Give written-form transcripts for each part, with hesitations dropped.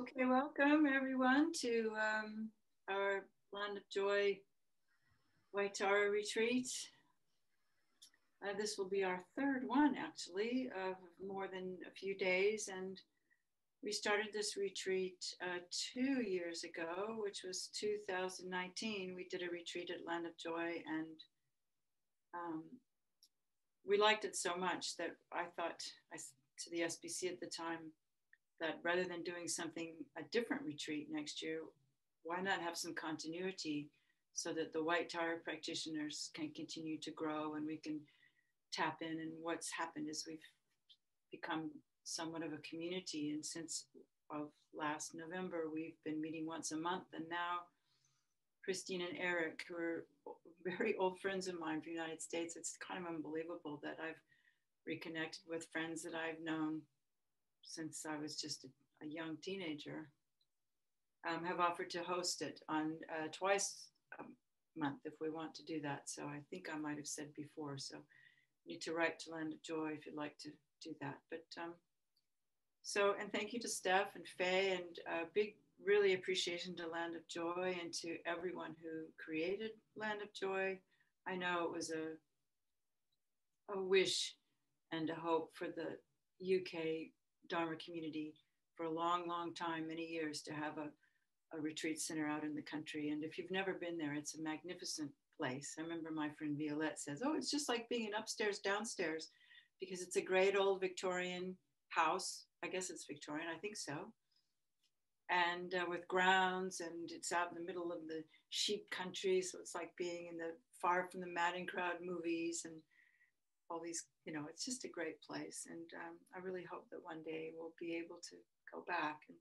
Okay, welcome everyone to our Land of Joy Waitara retreat. This will be our third one, actually, of more than a few days. And we started this retreat 2 years ago, which was 2019. We did a retreat at Land of Joy, and um, we liked it so much that I thought to the SBC at the time that rather than doing something, a different retreat next year, why not have some continuity so that the White Tara practitioners can continue to grow and we can tap in. And what's happened is we've become somewhat of a community. And since of last November, we've been meeting once a month. And now Christine and Eric, who are very old friends of mine from the United States, it's kind of unbelievable that I've reconnected with friends that I've known since I was just a young teenager, have offered to host it on twice a month if we want to do that. So I think I might have said before. So you need to write to Land of Joy if you'd like to do that. But and thank you to Steph and Faye, and big really appreciation to Land of Joy and to everyone who created Land of Joy. I know it was a wish and a hope for the UK Dharma community for a long, long time, many years, to have a retreat center out in the country. And if you've never been there, it's a magnificent place. I remember my friend Violette says, oh, it's just like being an upstairs, downstairs, because it's a great old Victorian house. I guess it's Victorian, I think so. And with grounds, and it's out in the middle of the sheep country. So it's like being in the Far From the Madding Crowd movies and all these, it's just a great place. And I really hope that one day we'll be able to go back. And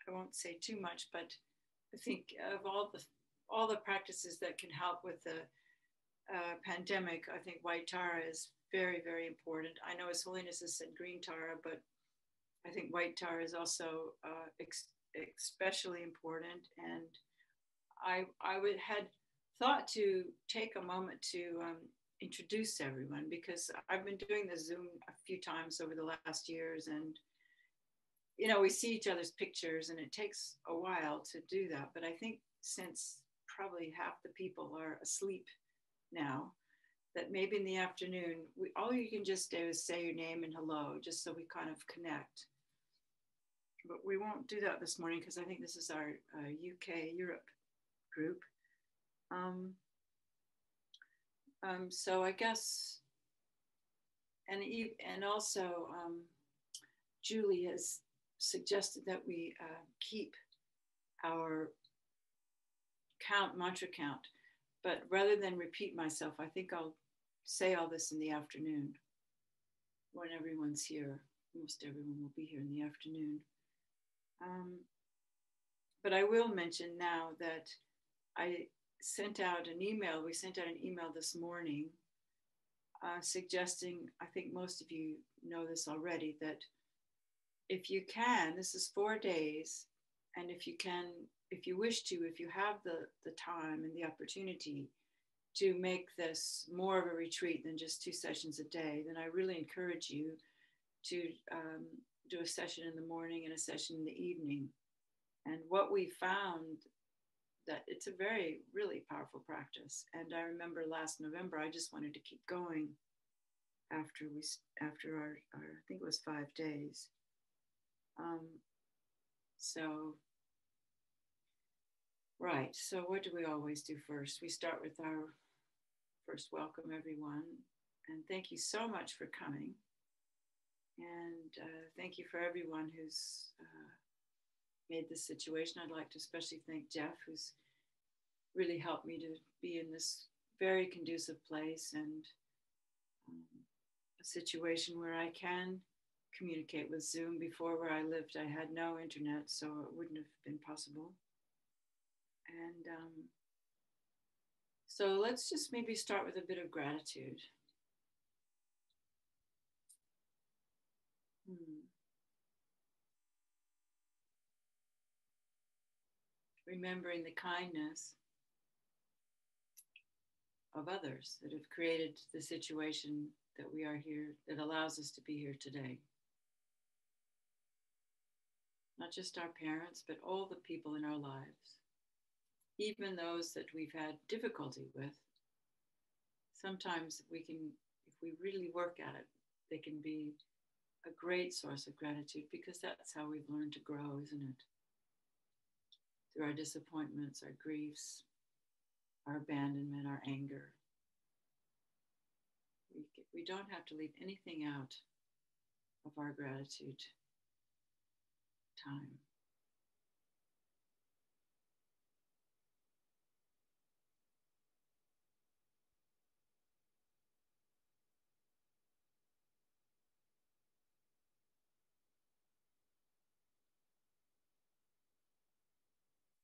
I won't say too much, but I think of all the practices that can help with the pandemic, I think white Tara is very, very important. I know His Holiness has said green Tara, but I think white Tara is also especially important. And I had thought to take a moment to introduce everyone, because I've been doing the Zoom a few times over the last years, and we see each other's pictures and it takes a while to do that. But I think since probably half the people are asleep now, that maybe in the afternoon, all you can just do is say your name and hello, just so we kind of connect. But we won't do that this morning because I think this is our UK Europe group. So I guess, and also Julie has suggested that we keep our mantra count, but rather than repeat myself, I think I'll say all this in the afternoon when everyone's here. Most everyone will be here in the afternoon. But I will mention now that we sent out an email this morning suggesting, I think most of you know this already, that if you can, this is 4 days, and if you wish to, if you have the time and the opportunity to make this more of a retreat than just 2 sessions a day, then I really encourage you to do a session in the morning and a session in the evening. And what we found, that it's a very, really powerful practice. And I remember last November, I just wanted to keep going after our I think it was 5 days. Right. So what do we always do first? We start with our first welcome, everyone. And thank you so much for coming. And thank you for everyone who's made this situation. I'd like to especially thank Jeff, who's really helped me to be in this very conducive place and a situation where I can communicate with Zoom. Before, where I lived, I had no internet, so it wouldn't have been possible. And so let's just maybe start with a bit of gratitude. Remembering the kindness of others that have created the situation that we are here, that allows us to be here today. not just our parents, but all the people in our lives, even those that we've had difficulty with. Sometimes we can, if we really work at it, they can be a great source of gratitude because that's how we've learned to grow, isn't it? Through our disappointments, our griefs, our abandonment, our anger. We don't have to leave anything out of our gratitude time.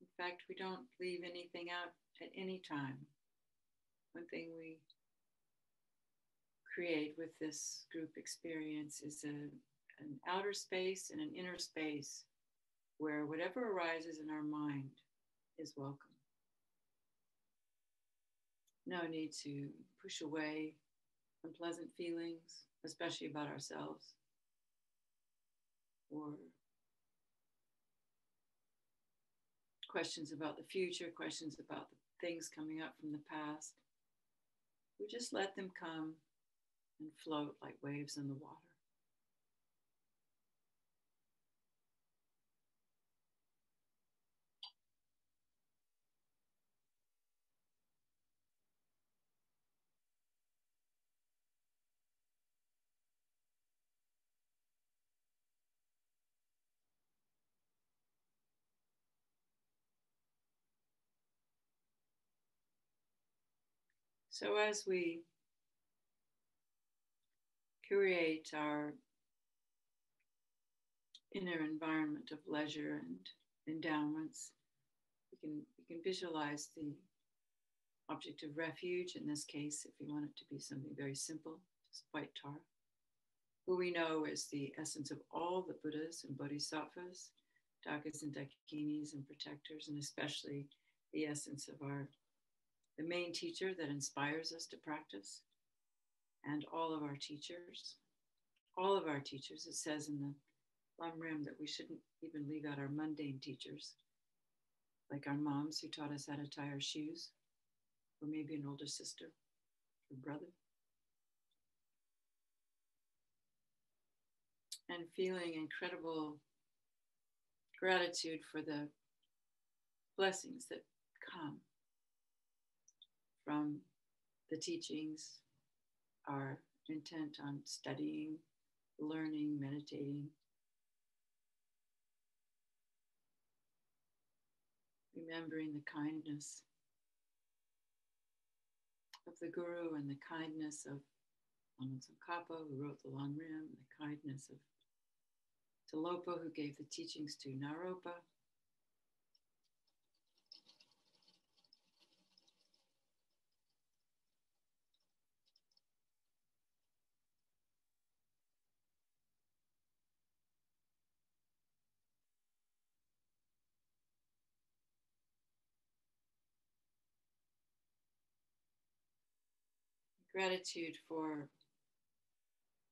In fact, we don't leave anything out at any time. One thing we create with this group experience is an outer space and an inner space where whatever arises in our mind is welcome. No need to push away unpleasant feelings, especially about ourselves, or questions about the future, questions about the things coming up from the past. We just let them come and float like waves in the water. So as we create our inner environment of leisure and endowments, we can visualize the object of refuge, in this case, if you want it to be something very simple, just white tar, who we know is the essence of all the Buddhas and Bodhisattvas, Dakinis and Dakinis and protectors, and especially the essence of the main teacher that inspires us to practice, and all of our teachers. All of our teachers, it says in the Lam Rim that we shouldn't even leave out our mundane teachers, like our moms who taught us how to tie our shoes, or maybe an older sister or brother. And feeling incredible gratitude for the blessings that come from the teachings, our intent on studying, learning, meditating, remembering the kindness of the Guru and the kindness of Lama Tsongkhapa, who wrote the Lam Rim, the kindness of Tilopa, who gave the teachings to Naropa. Gratitude for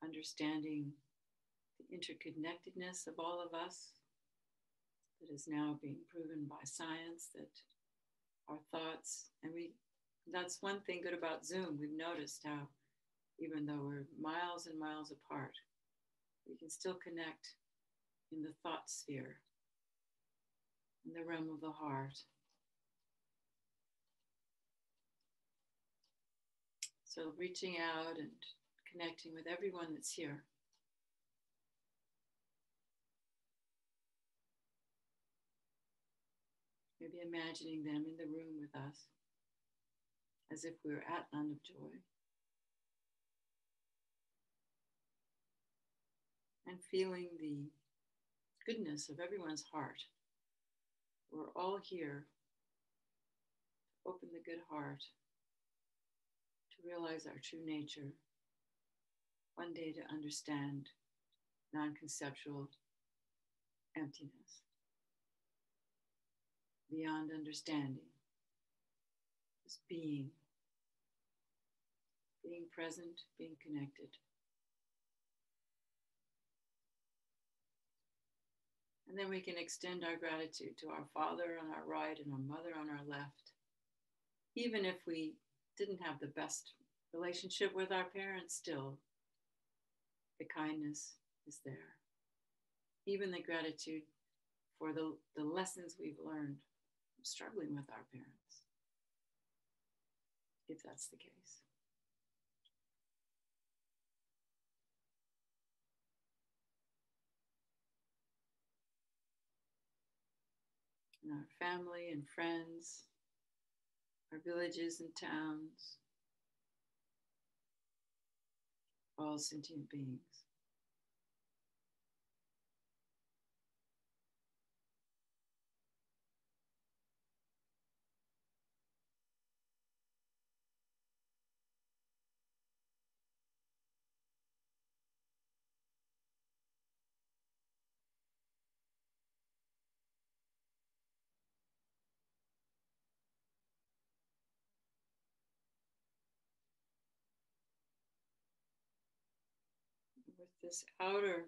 understanding the interconnectedness of all of us that is now being proven by science, that our thoughts, and that's one thing good about Zoom. We've noticed how even though we're miles and miles apart, we can still connect in the thought sphere, in the realm of the heart. So reaching out and connecting with everyone that's here. Maybe imagining them in the room with us, as if we were at Land of Joy. And feeling the goodness of everyone's heart. We're all here to open the good heart, to realize our true nature, one day to understand non-conceptual emptiness, beyond understanding, just being present, being connected. And then we can extend our gratitude to our father on our right and our mother on our left. Even if we didn't have the best relationship with our parents, still, the kindness is there. Even the gratitude for the lessons we've learned from struggling with our parents, if that's the case. And our family and friends, our villages and towns, all sentient beings. With this outer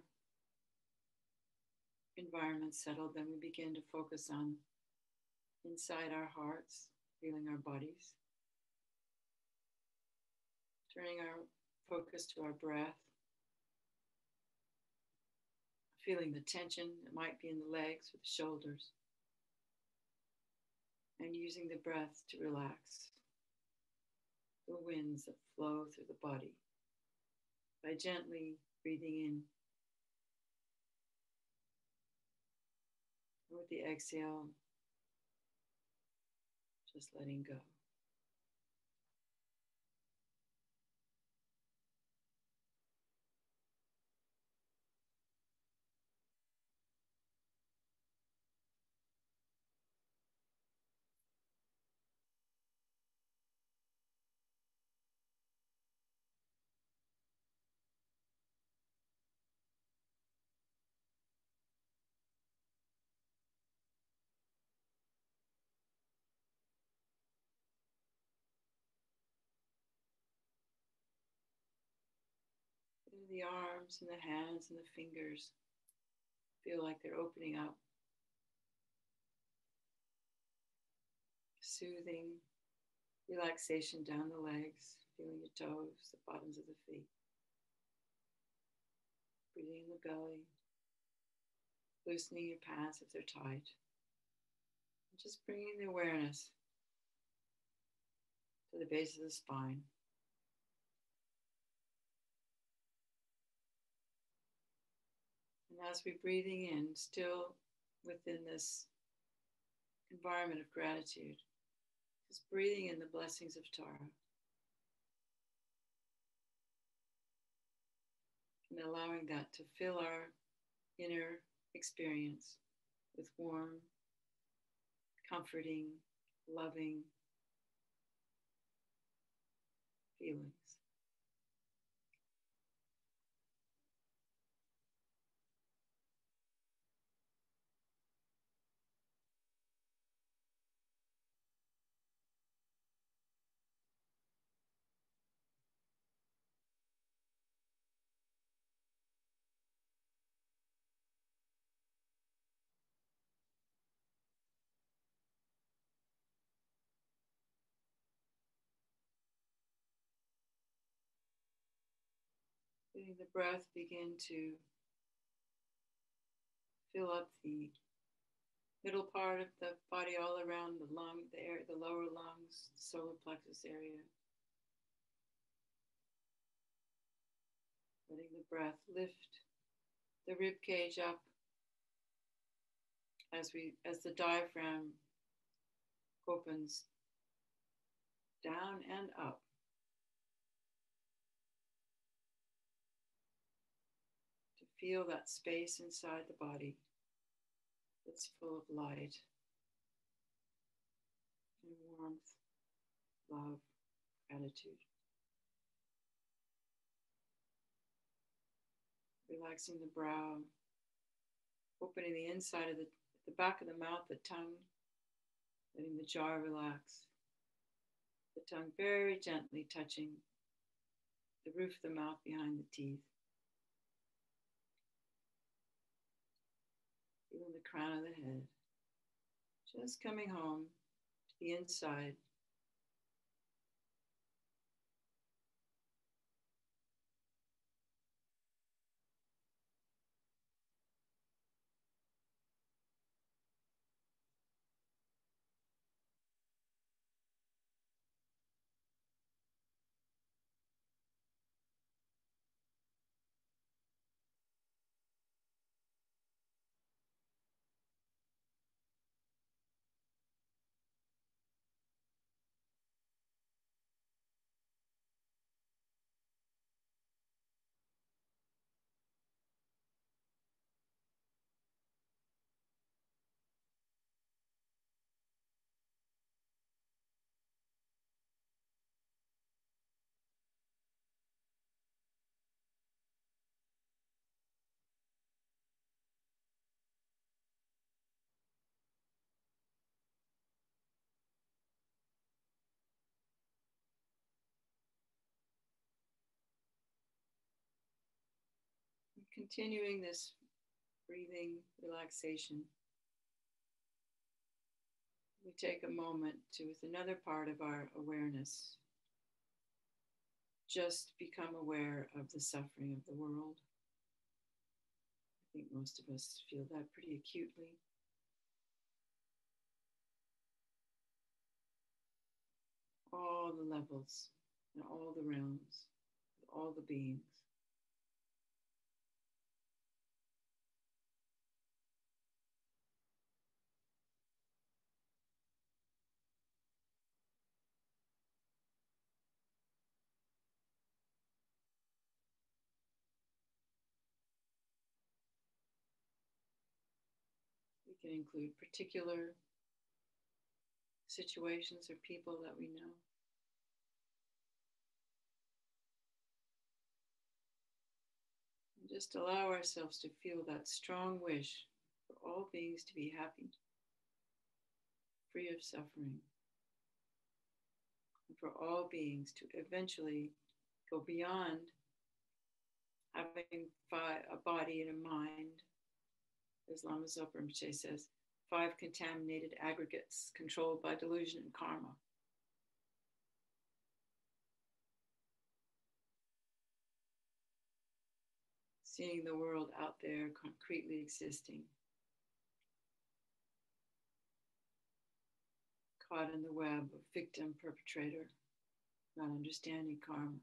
environment settled, then we begin to focus on inside our hearts, feeling our bodies, turning our focus to our breath, feeling the tension that might be in the legs or the shoulders, and using the breath to relax the winds that flow through the body by gently breathing in. With the exhale, just letting go. The arms and the hands and the fingers feel like they're opening up, soothing relaxation down the legs, feeling the toes, the bottoms of the feet, breathing in the belly, loosening your pants if they're tight, and just bringing the awareness to the base of the spine. And as we're breathing in, still within this environment of gratitude, just breathing in the blessings of Tara and allowing that to fill our inner experience with warm, comforting, loving feelings. Letting the breath begin to fill up the middle part of the body, all around the lung, the air, the lower lungs, the solar plexus area. Letting the breath lift the rib cage up as the diaphragm opens down and up. To feel that space inside the body that's full of light and warmth, love, gratitude. Relaxing the brow, opening the inside of the back of the mouth, the tongue, letting the jaw relax. The tongue very gently touching the roof of the mouth behind the teeth. feeling the crown of the head, just coming home to the inside. Continuing this breathing relaxation, we take a moment to, with another part of our awareness, just become aware of the suffering of the world. I think most of us feel that pretty acutely. All the levels and all the realms, all the beings. We can include particular situations or people that we know. And just allow ourselves to feel that strong wish for all beings to be happy, free of suffering, and for all beings to eventually go beyond having a body and a mind, as Lama Zopa Rinpoche says, 5 contaminated aggregates controlled by delusion and karma. Seeing the world out there concretely existing, caught in the web of victim, perpetrator, not understanding karma.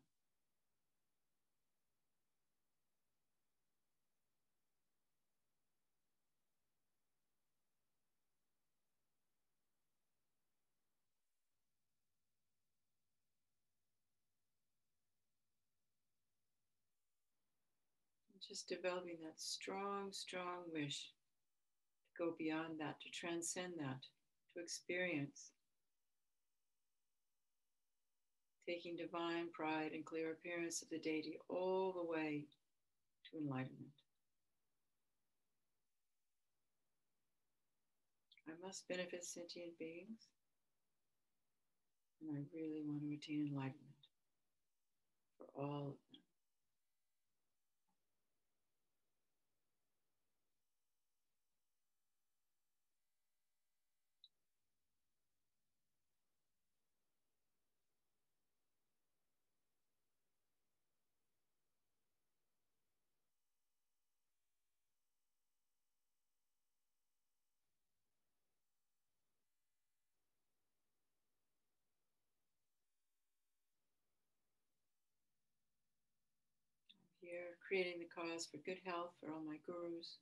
Just developing that strong, strong wish to go beyond that, to transcend that, to experience, taking divine pride and clear appearance of the deity all the way to enlightenment. I must benefit sentient beings, and I really want to attain enlightenment for all of them. Here, creating the cause for good health for all my gurus,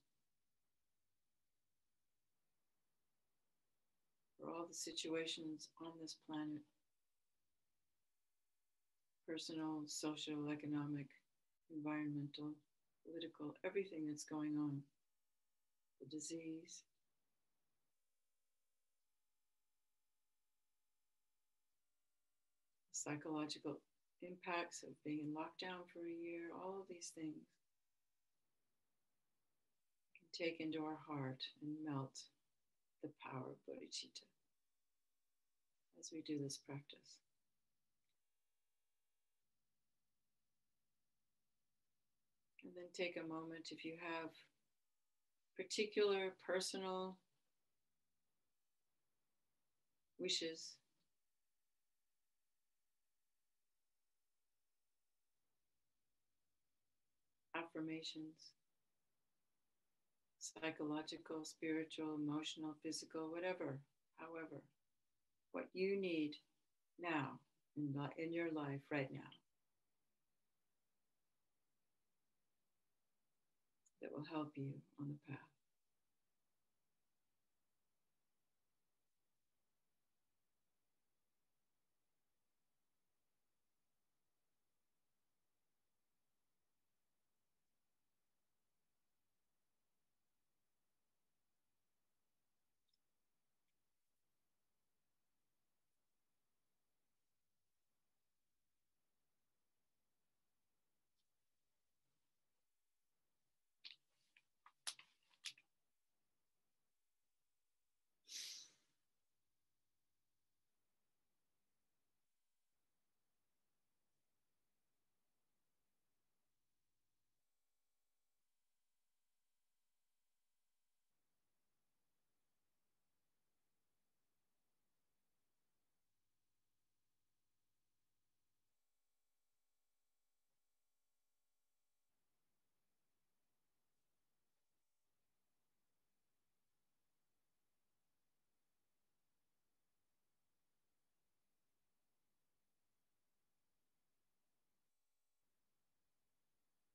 for all the situations on this planet, personal, social, economic, environmental, political, everything that's going on, the disease. Psychological impacts of being in lockdown for a year, all of these things can take into our heart and melt the power of bodhicitta as we do this practice. And then take a moment, if you have particular personal wishes, affirmations, psychological, spiritual, emotional, physical, whatever, however, what you need now in your life right now that will help you on the path.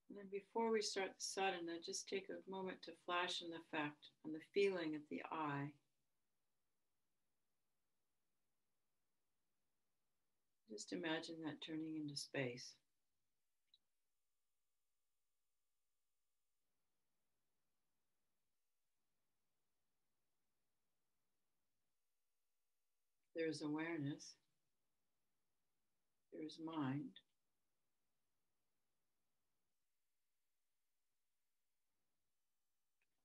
And then before we start the sadhana, just take a moment to flash on the fact, on the feeling of the I. Just imagine that turning into space. There's awareness. There's mind.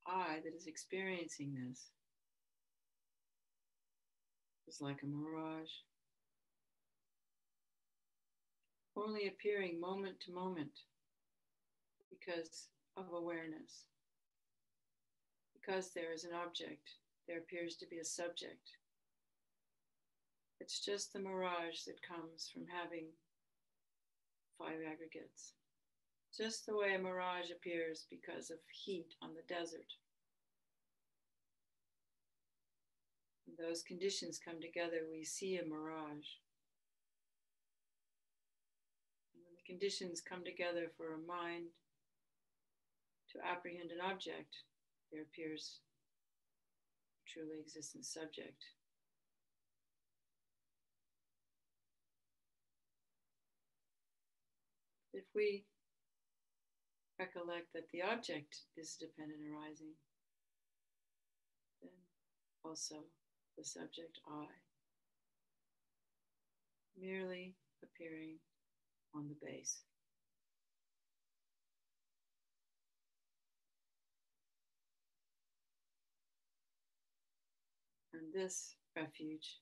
I that is experiencing this is like a mirage, only appearing moment to moment because of awareness. Because there is an object, there appears to be a subject. It's just the mirage that comes from having 5 aggregates. Just the way a mirage appears because of heat on the desert. When those conditions come together, we see a mirage. And when the conditions come together for a mind to apprehend an object, there appears a truly existent subject. If we recollect that the object is dependent arising, then also the subject I, merely appearing on the base. And this refuge,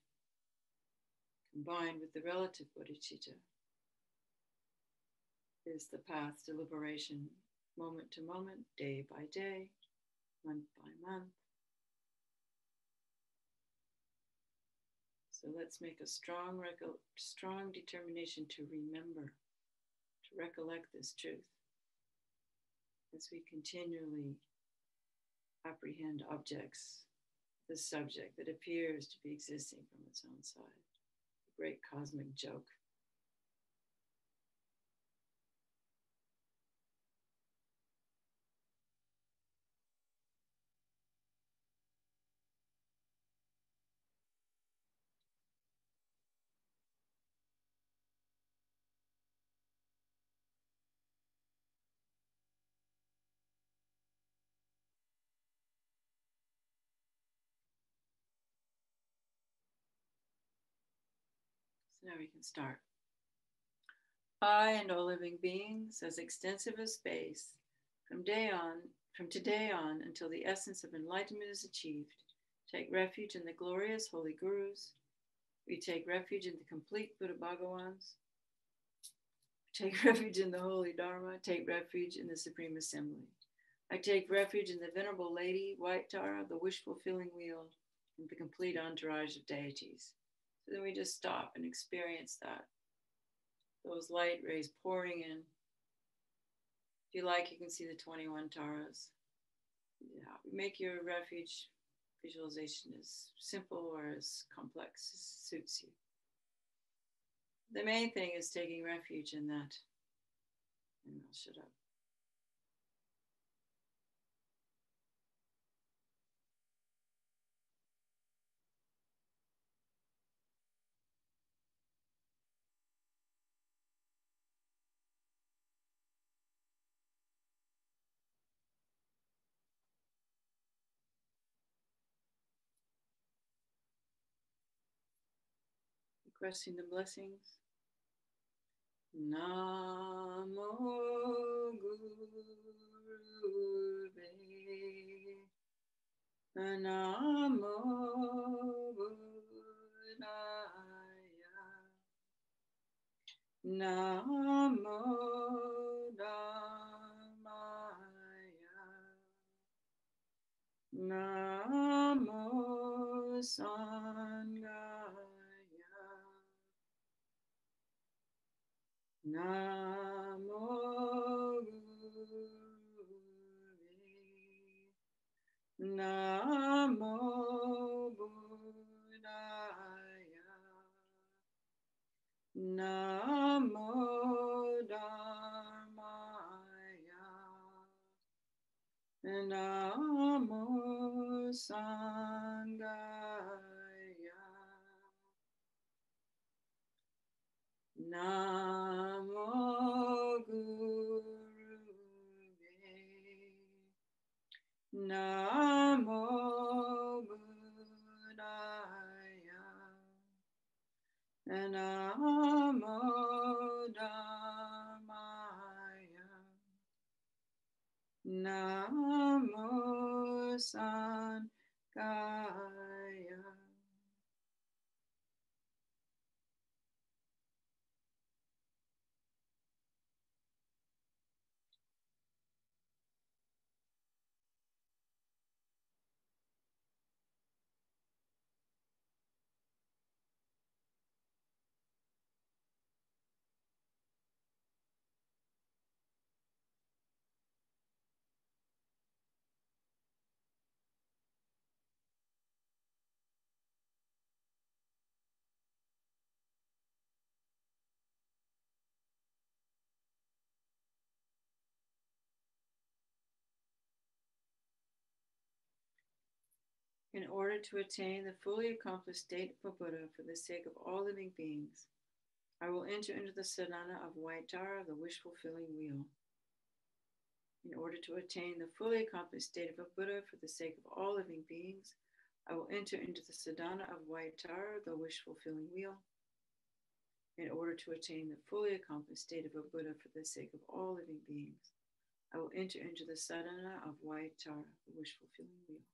combined with the relative bodhicitta, is the path to liberation, moment to moment, day by day, month by month. So let's make a strong determination to remember, to recollect this truth as we continually apprehend objects, the subject that appears to be existing from its own side, a great cosmic joke. So now we can start. I and all living beings, as extensive as space, from today on until the essence of enlightenment is achieved, take refuge in the glorious holy gurus. We take refuge in the complete Buddha Bhagawans. Take refuge in the holy Dharma. Take refuge in the Supreme Assembly. I take refuge in the Venerable Lady, White Tara, the wish-fulfilling wheel, and the complete entourage of deities. So then we just stop and experience that. Those light rays pouring in. If you like, you can see the 21 Taras. Yeah, make your refuge visualization as simple or as complex as suits you. The main thing is taking refuge in that. And I'll shut up. Requesting the blessings. Namo Guruve. Namo Buddhaya. Namo Dhammaya. Namo Sanghaya. Namo Guruve. Namo Buddhaya. Namo Dhammaya. Namo Sanghaya. Namo Guruve. Namo Buddhaya. Namo Dhammaya. Namo Sanghaya. In order to attain the fully accomplished state of a Buddha for the sake of all living beings, I will enter into the sadhana of White Tara, the wish-fulfilling wheel. In order to attain the fully accomplished state of a Buddha for the sake of all living beings, I will enter into the sadhana of White Tara, the wish-fulfilling wheel. In order to attain the fully accomplished state of a Buddha for the sake of all living beings, I will enter into the sadhana of White Tara, the wish-fulfilling wheel.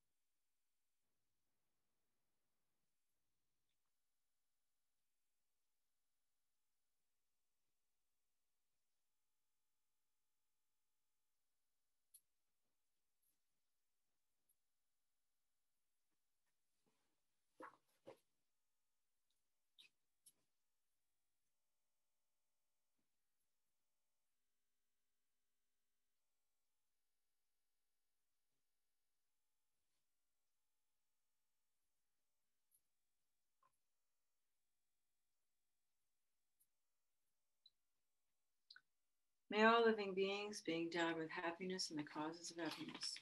May all living beings be endowed with happiness and the causes of happiness.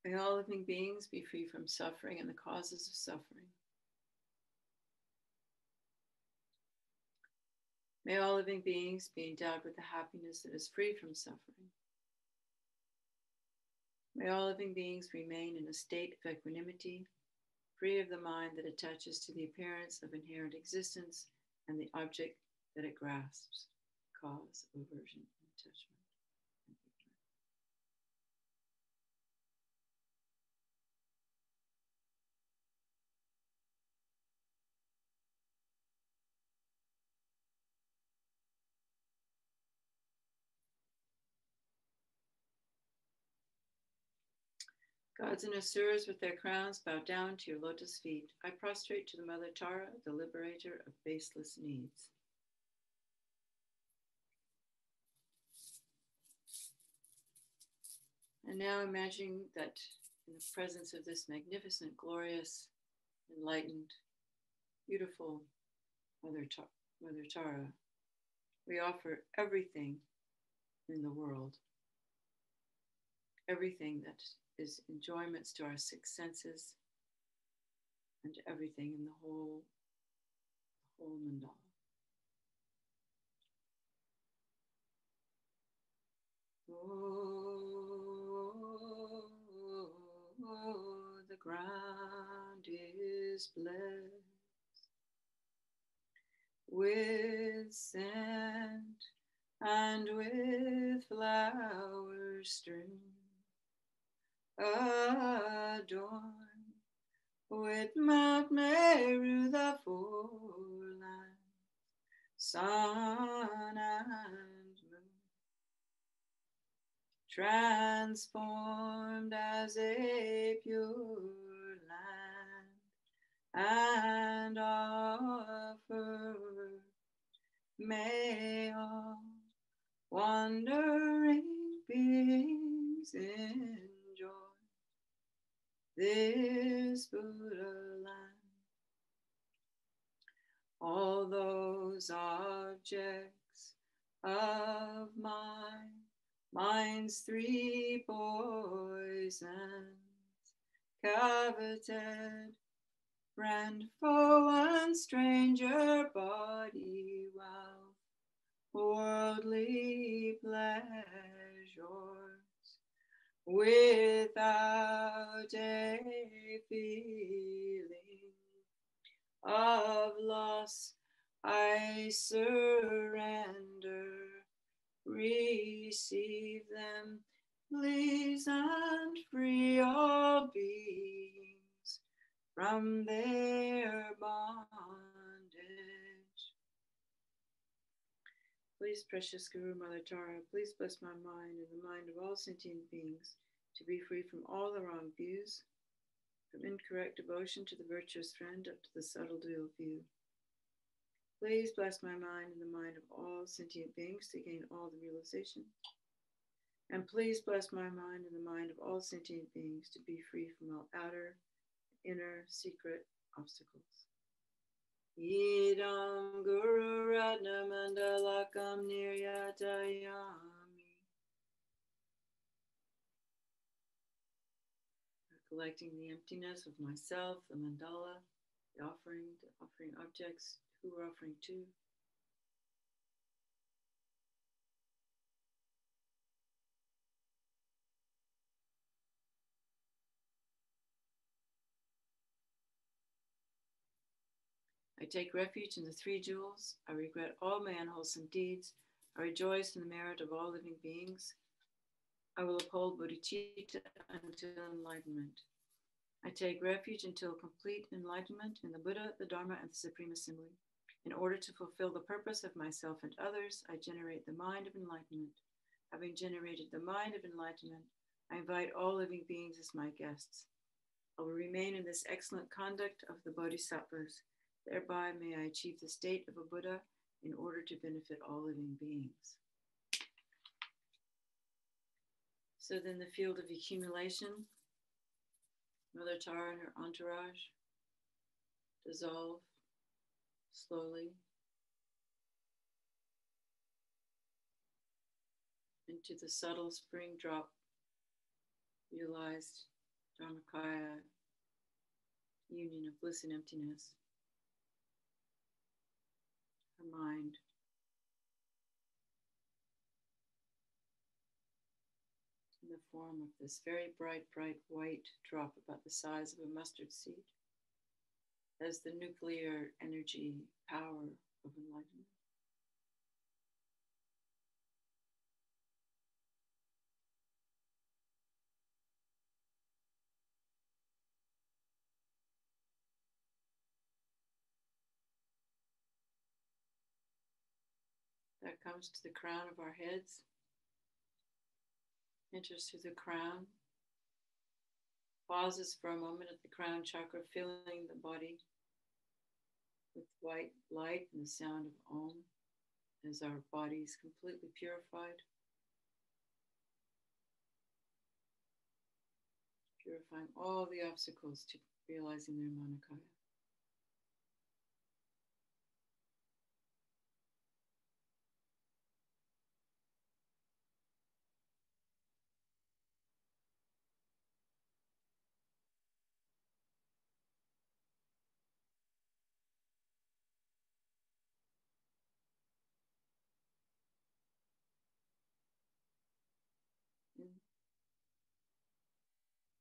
May all living beings be free from suffering and the causes of suffering. May all living beings be endowed with the happiness that is free from suffering. May all living beings remain in a state of equanimity, free of the mind that attaches to the appearance of inherent existence and the object that it grasps, cause of aversion and attachment. Gods and asuras with their crowns bow down to your lotus feet. I prostrate to the Mother Tara, the liberator of baseless needs. And now imagining that in the presence of this magnificent, glorious, enlightened, beautiful Mother Tara, we offer everything in the world, everything that is enjoyments to our six senses, and everything in the whole mandala. Oh, the ground is blessed with scent and with flowers strewn, adorned with Mount Meru, the foreland, sun and moon, transformed as a pure land, and offered may all wandering beings enjoy this Buddha land. All those objects of mind's three poisons, coveted, friend, foe, and stranger, body, wealth, worldly pleasures, without a feeling of loss, I surrender. Receive them, please, and free all beings from their bondage. Please, precious Guru Mother Tara, please bless my mind and the mind of all sentient beings to be free from all the wrong views, from incorrect devotion to the virtuous friend up to the subtle dual view. Please bless my mind and the mind of all sentient beings to gain all the realization. And please bless my mind and the mind of all sentient beings to be free from all outer, inner, secret obstacles. Idam Guru Ratna Mandalakam Niryatayami. Collecting the emptiness of myself, the mandala, the offering objects, who we're offering to. I take refuge in the three jewels. I regret all my unwholesome deeds. I rejoice in the merit of all living beings. I will uphold bodhicitta until enlightenment. I take refuge until complete enlightenment in the Buddha, the Dharma, and the Supreme Assembly. In order to fulfill the purpose of myself and others, I generate the mind of enlightenment. Having generated the mind of enlightenment, I invite all living beings as my guests. I will remain in this excellent conduct of the bodhisattvas. Thereby may I achieve the state of a Buddha in order to benefit all living beings. So then the field of accumulation, Mother Tara and her entourage dissolve slowly into the subtle spring drop realized Dharmakaya union of bliss and emptiness. Her mind in the form of this very bright white drop about the size of a mustard seed as the nuclear energy power of enlightenment. That comes to the crown of our heads, enters through the crown, Pauses for a moment at the crown chakra, filling the body with white light and the sound of Om as our body is completely purified, purifying all the obstacles to realizing their Manakaya. And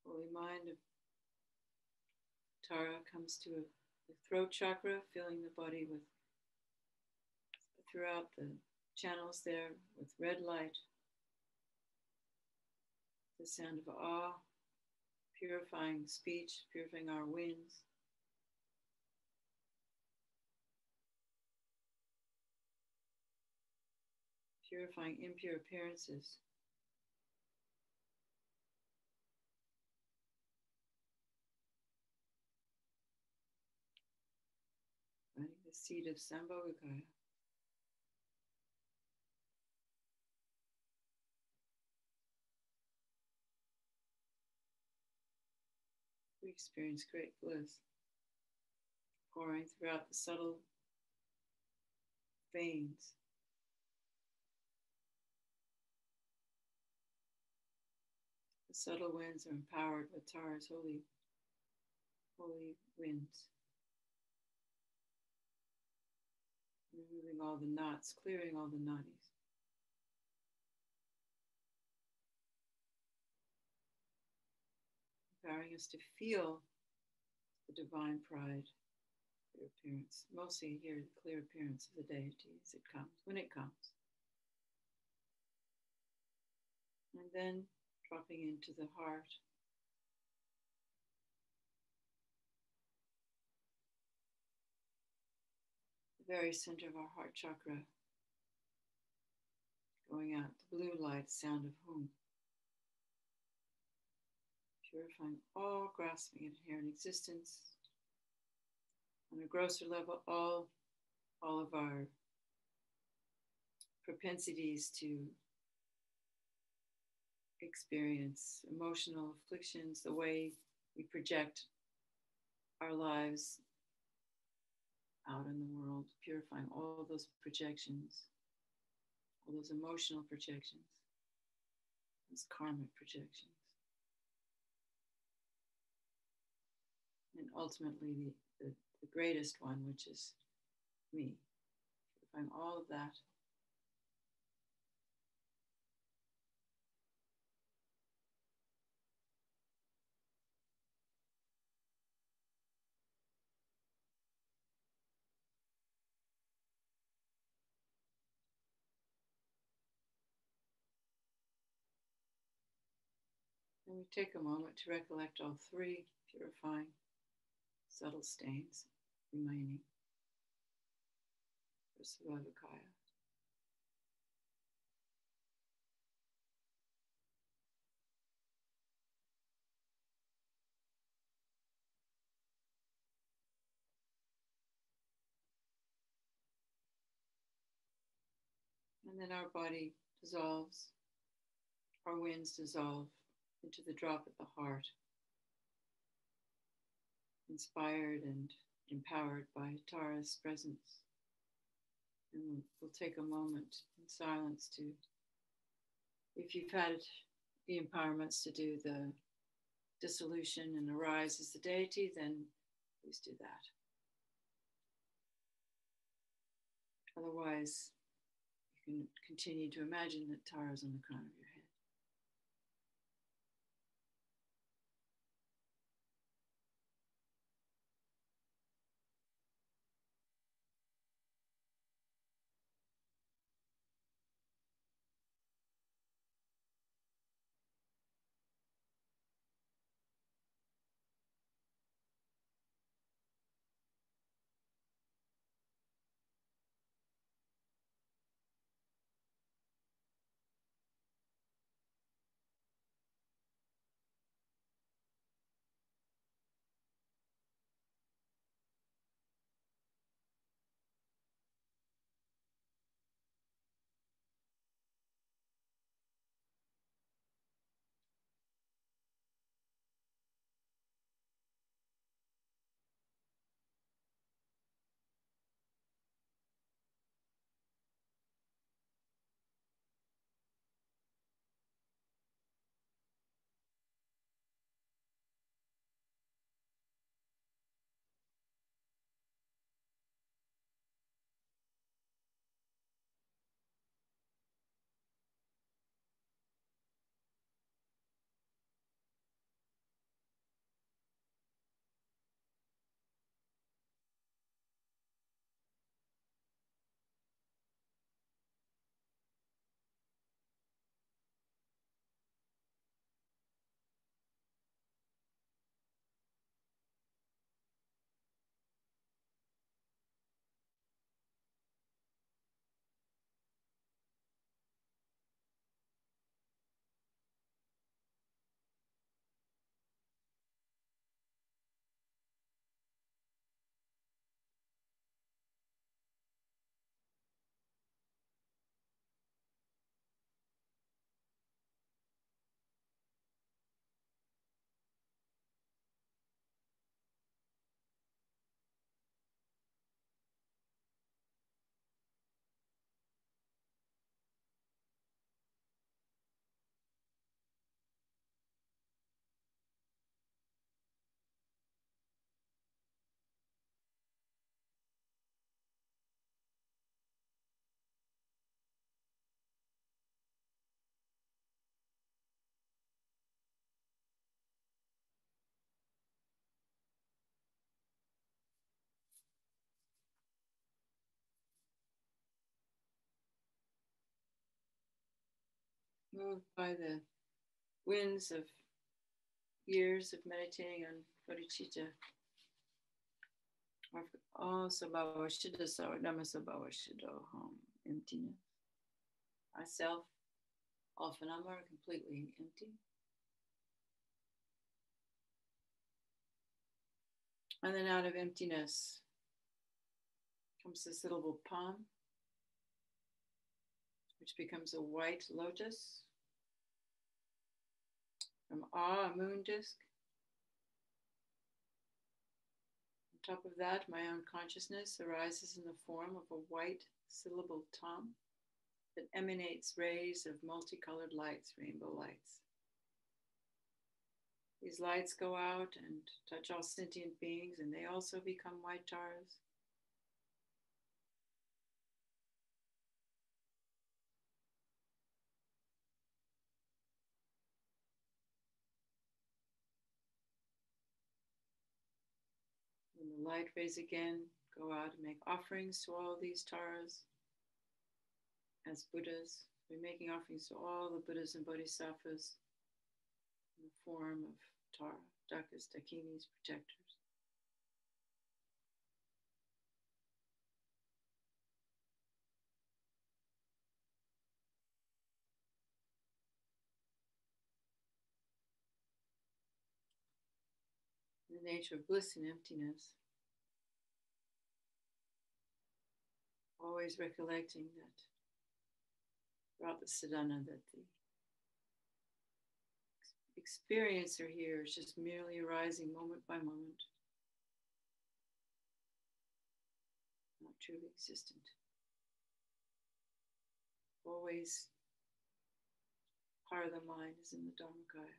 holy mind of Tara comes to the throat chakra, filling the body with throughout the channels there with red light, the sound of awe, purifying speech, purifying our winds. Purifying impure appearances. Finding the seed of Sambhogakaya. We experience great bliss, pouring throughout the subtle veins. The subtle winds are empowered with Tara's holy winds, removing all the knots, clearing all the nadis. Empowering us to feel the divine pride, clear appearance, mostly here the clear appearance of the deity as it comes, when it comes. And then dropping into the heart. The very center of our heart chakra, going out the blue light, sound of Hum. Purifying all grasping at inherent existence. On a grosser level, all of our propensities to experience emotional afflictions, the way we project our lives out in the world, purifying all those projections, all those emotional projections, those karmic projections. And ultimately the greatest one, which is me, purifying all of that. And we take a moment to recollect all three purifying subtle stains remaining for Svabhakaya. And then our body dissolves, our winds dissolve into the drop at the heart, inspired and empowered by Tara's presence. And we'll take a moment in silence to, if you've had the empowerments to do the dissolution and arise as the deity, then please do that. Otherwise, you can continue to imagine that Tara's on the crown of your head. moved by the winds of years of meditating on bodhicitta. Oh, Sabhava Shida Sawadama Sabhava Shida emptiness. Ourself, all phenomena are completely empty. And then out of emptiness comes this little palm, which becomes a white lotus. From a moon disk. On top of that, my own consciousness arises in the form of a white syllable tom that emanates rays of multicolored lights, rainbow lights. These lights go out and touch all sentient beings, and they also become white taras. When the light rays again go out and make offerings to all these taras as Buddhas. We're making offerings to all the Buddhas and Bodhisattvas in the form of Tara, Dakas, Dakinis, protectors. The nature of bliss and emptiness. Always recollecting that throughout the sadhana that the experiencer here is just merely arising moment by moment, not truly existent. Always part of the mind is in the Dharmakaya,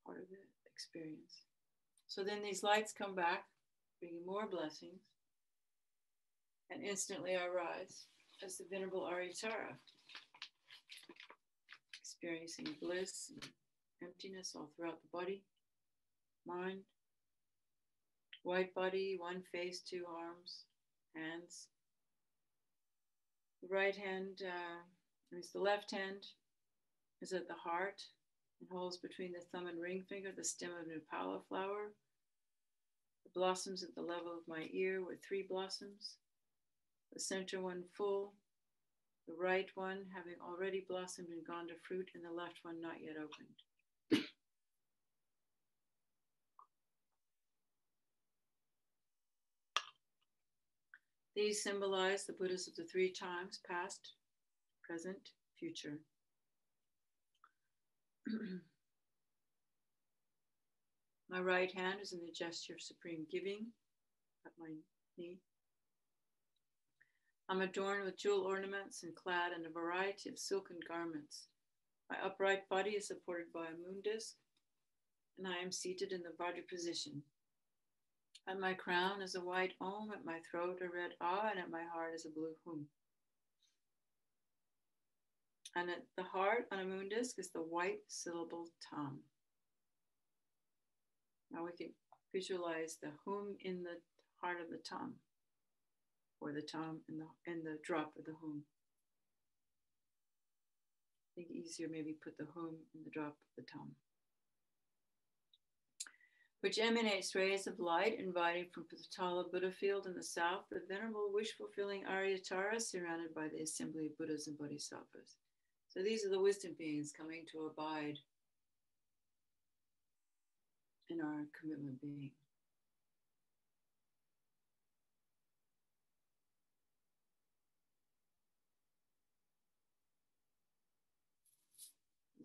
part of the experience. So then these lights come back, bringing more blessings, and instantly I rise as the Venerable Aryatara, experiencing bliss and emptiness all throughout the body, mind, white body, one face, two arms, hands. The right hand, the left hand is at the heart and holds between the thumb and ring finger the stem of a Paula flower. The blossoms at the level of my ear with 3 blossoms. The center one full, the right one having already blossomed and gone to fruit, and the left one not yet opened. These symbolize the Buddhas of the 3 times, past, present, future. My right hand is in the gesture of supreme giving at my knee. I'm adorned with jewel ornaments and clad in a variety of silken garments. My upright body is supported by a moon disk, and I am seated in the Vajra position. At my crown is a white Om, at my throat a red Ah, and at my heart is a blue Hum. And at the heart on a moon disk is the white syllable Tam. Now we can visualize the Hum in the heart of the Tam, or the Tam in the drop of the Hum. I think easier maybe put the Hum in the drop of the Tam, which emanates rays of light inviting from Patala Buddha field in the south, the venerable wish-fulfilling Aryatara surrounded by the assembly of Buddhas and Bodhisattvas. So these are the wisdom beings coming to abide in our commitment being.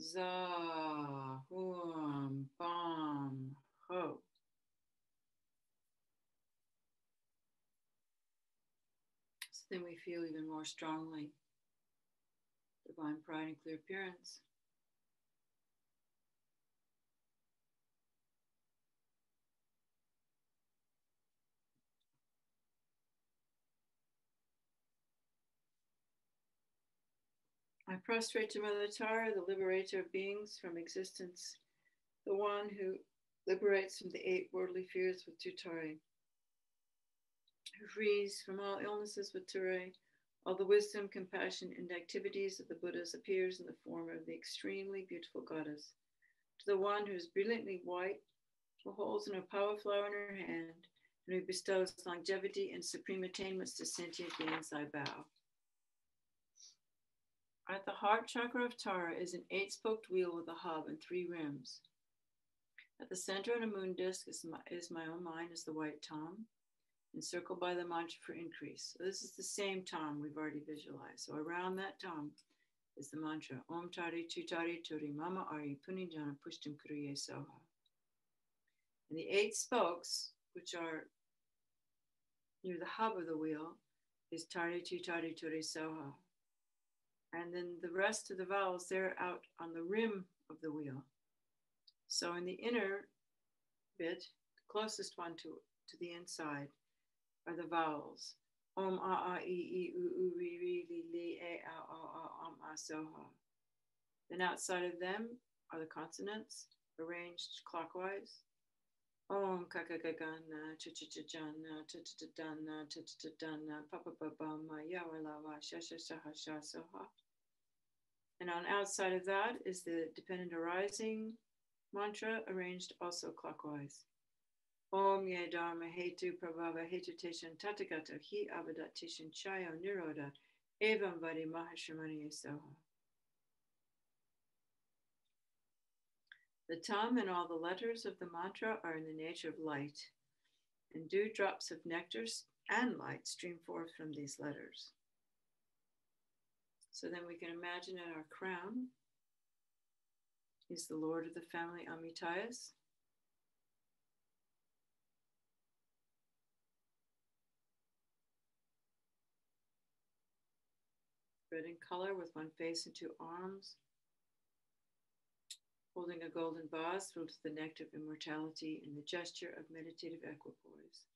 Za, hum, bam, ho. So then we feel even more strongly divine pride and clear appearance. I prostrate to Mother Tara, the liberator of beings from existence, the one who liberates from the 8 worldly fears with Tutare, who frees from all illnesses with Ture, All the wisdom, compassion, and activities of the Buddhas appears in the form of the extremely beautiful goddess. To the one who is brilliantly white, who holds a power flower in her hand, and who bestows longevity and supreme attainments to sentient beings, I bow. At the heart chakra of Tara is an 8-spoked wheel with a hub and 3 rims. At the center of the moon disk is my own mind, is the white tom, encircled by the mantra for increase. So this is the same tom we've already visualized. So around that tom is the mantra, Om Tari Chutari Turi Mama Ari Punijana Pushtim Kuriye Soha. And the 8 spokes, which are near the hub of the wheel, is Tari Chutari Turi Soha. And then the rest of the vowels, they're out on the rim of the wheel. So in the inner bit, the closest one to the inside, are the vowels. Om, a, e, u, ri, li, li, e, a, soha. Then outside of them are the consonants arranged clockwise. Om, kakakagana, chichichana, tititadana, tititadana, papapabama, yawalawa, shashashaha, soha. And on outside of that is the dependent arising mantra arranged also clockwise. Om ye dharma hetu prabhava hetu teshan tathagata hi avadat teshan chayo niroda evam vadi mahashramani soha. The tom and all the letters of the mantra are in the nature of light, and dewdrops of nectar and light stream forth from these letters. So then we can imagine at our crown is the Lord of the family Amitayas. Red in color with one face and 2 arms, holding a golden vase filled with the nectar of immortality in the gesture of meditative equipoise.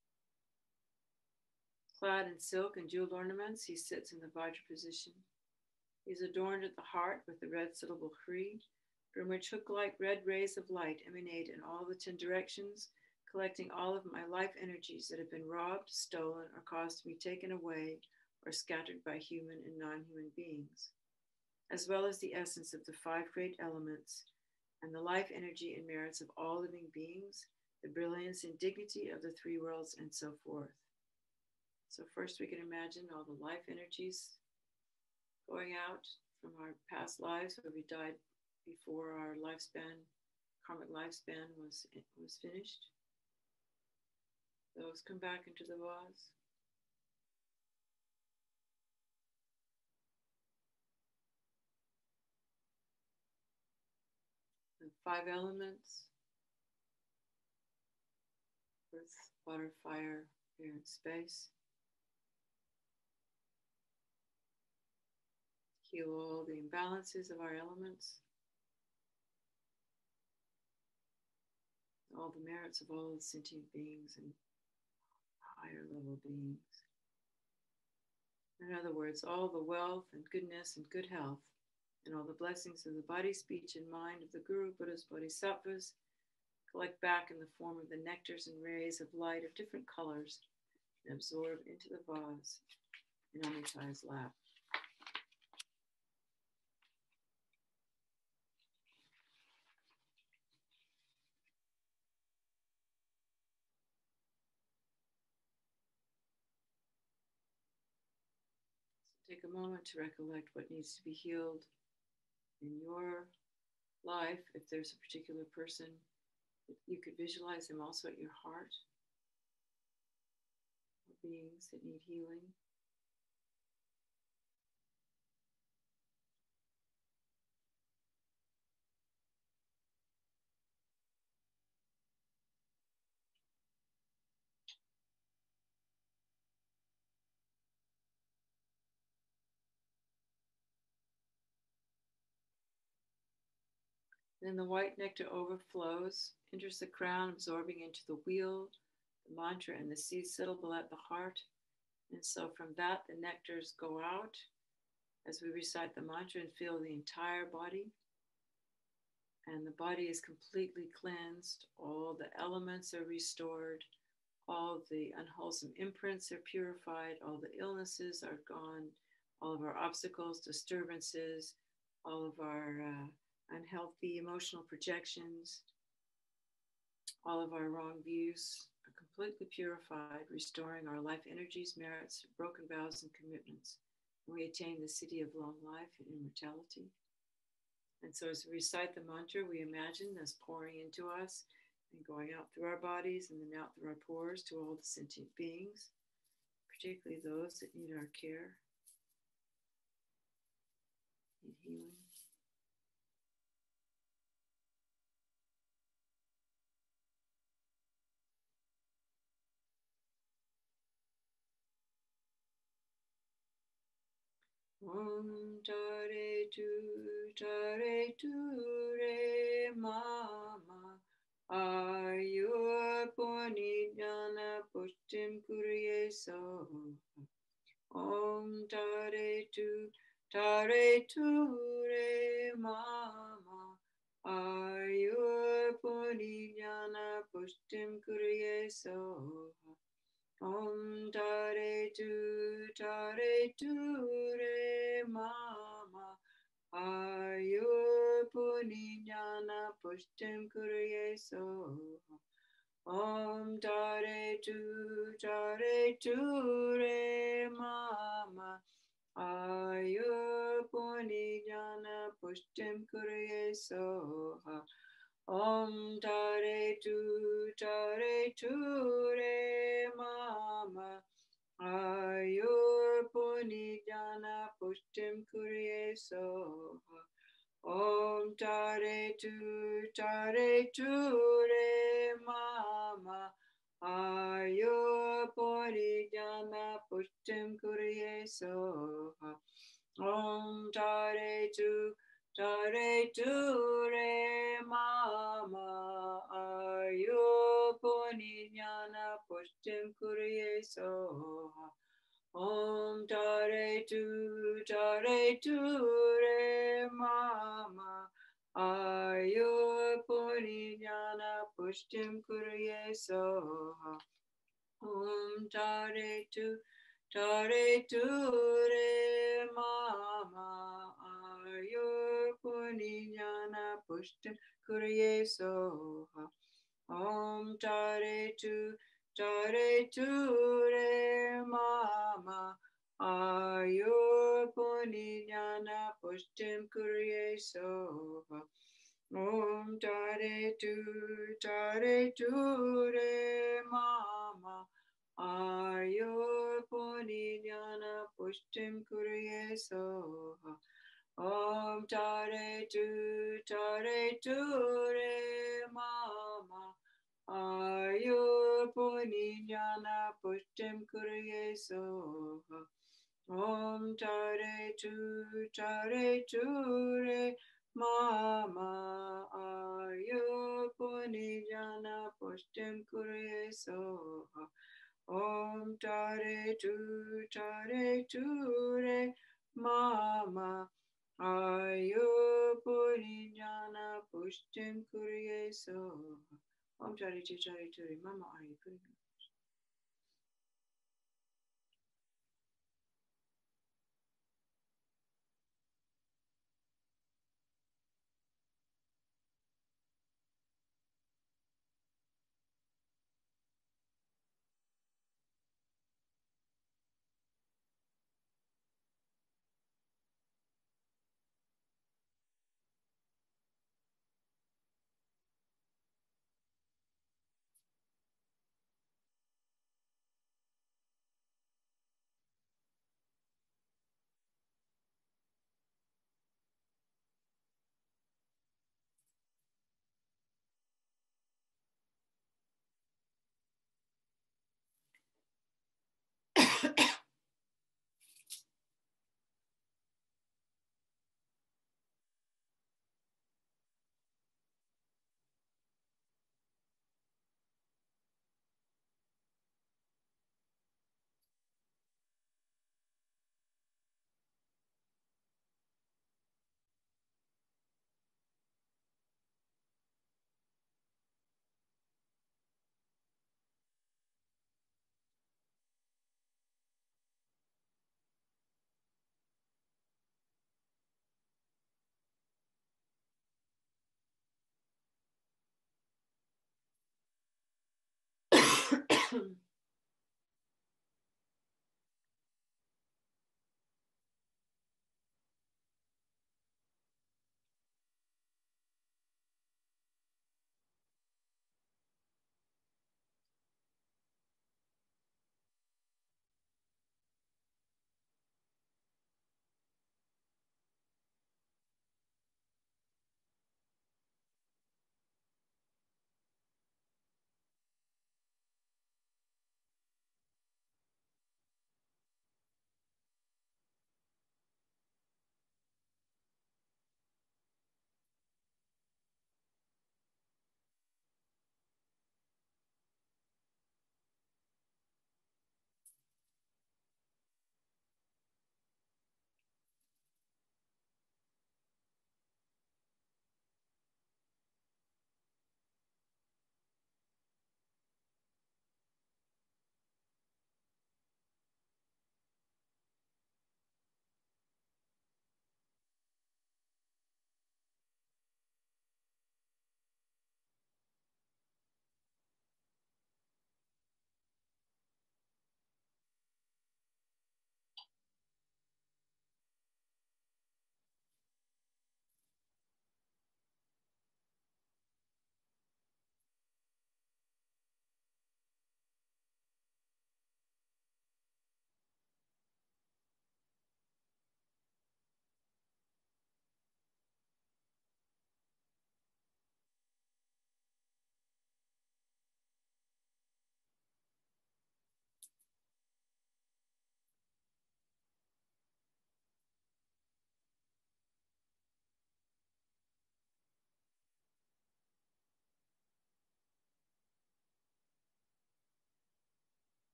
Clad in silk and jeweled ornaments, he sits in the Vajra position. He is adorned at the heart with the red syllable Hri, from which hook-like red rays of light emanate in all the 10 directions, collecting all of my life energies that have been robbed, stolen, or caused to be taken away or scattered by human and non-human beings, as well as the essence of the 5 great elements and the life energy and merits of all living beings, the brilliance and dignity of the 3 worlds, and so forth. So first we can imagine all the life energies going out from our past lives where we died before our lifespan, karmic lifespan was finished. Those come back into the vase. The 5 elements, earth, water, fire, air, and space. Heal all the imbalances of our elements. All the merits of all the sentient beings and higher level beings. In other words, all the wealth and goodness and good health and all the blessings of the body, speech, and mind of the Guru, Buddhas, Bodhisattvas collect back in the form of the nectars and rays of light of different colors and absorb into the vase in Amitai's lap. Take a moment to recollect what needs to be healed in your life. If there's a particular person, you could visualize them also at your heart, or beings that need healing. Then the white nectar overflows, enters the crown, absorbing into the wheel, the mantra, and the seed syllable at the heart. And so from that, the nectars go out as we recite the mantra and feel the entire body. And the body is completely cleansed. All the elements are restored. All the unwholesome imprints are purified. All the illnesses are gone. all of our obstacles, disturbances, all of our unhealthy emotional projections, all of our wrong views are completely purified, restoring our life energies, merits, broken vows, and commitments. And we attain the city of long life and immortality. And so as we recite the mantra, we imagine this pouring into us and going out through our bodies and then out through our pores to all the sentient beings, particularly those that need our care and healing. Om tare tu re mama ayur punijana pushtim kurye so. Om tare tu re mama ayur punijana pushtim kurye so. Om tare tu re mama ayur punijana pushtim kurye so. Om tare tu re mama ayur punijana pushtim kurye so. Om tare tu re mama ayur punijana pushtim kurye so. Om tare tu re mama ayur punijana pushtim kurye so. Om tare tu re mama ayur punijana pushtim kurye so. Om tare tu re mama ayur punijana pushtim kurye so. Om tare tu re mama ayur punijana pushtim kurye so. Om tare tu re mama ayur punijana pushtim kurye so. Om tare tu re mama ayur punijana pushtim kurye so. Om tare tu re mama ayur punijana pushtim kurye so. Om tare tu re mama ayur punijana pushtim kurye so. Om tare tu re mama ayur punijana pushtim kurye so. Om tare tu re mama ayur punijana.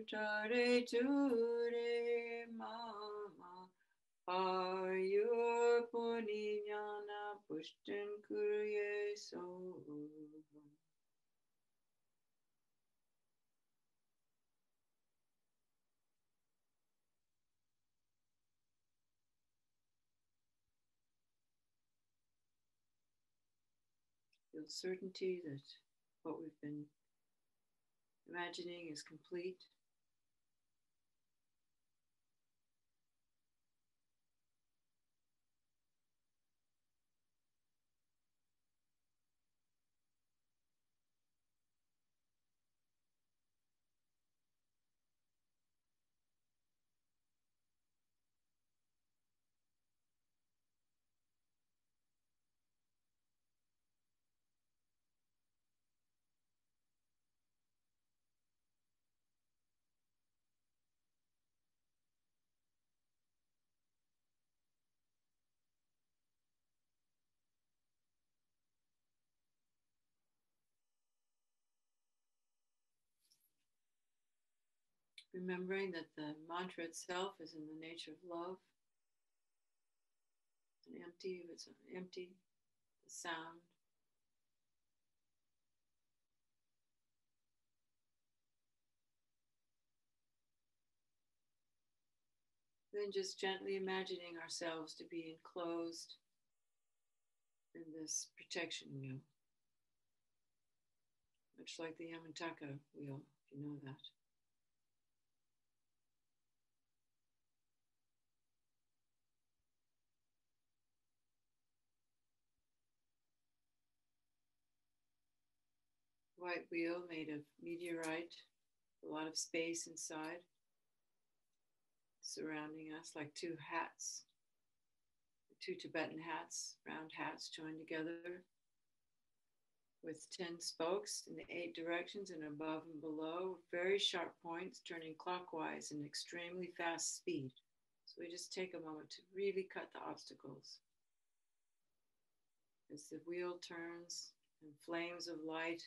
Tare tu re mama. Ayur puninyana pushtin kurye so. Feel certainty that what we've been imagining is complete. Remembering that the mantra itself is in the nature of love. And empty, if it's empty, the sound. Then just gently imagining ourselves to be enclosed in this protection wheel, much like the Yamataka wheel, if you know that. White wheel made of meteorite, a lot of space inside, surrounding us like two hats, two Tibetan hats, round hats joined together with 10 spokes in the 8 directions and above and below, very sharp points turning clockwise in extremely fast speed. So we just take a moment to really cut the obstacles. As the wheel turns and flames of light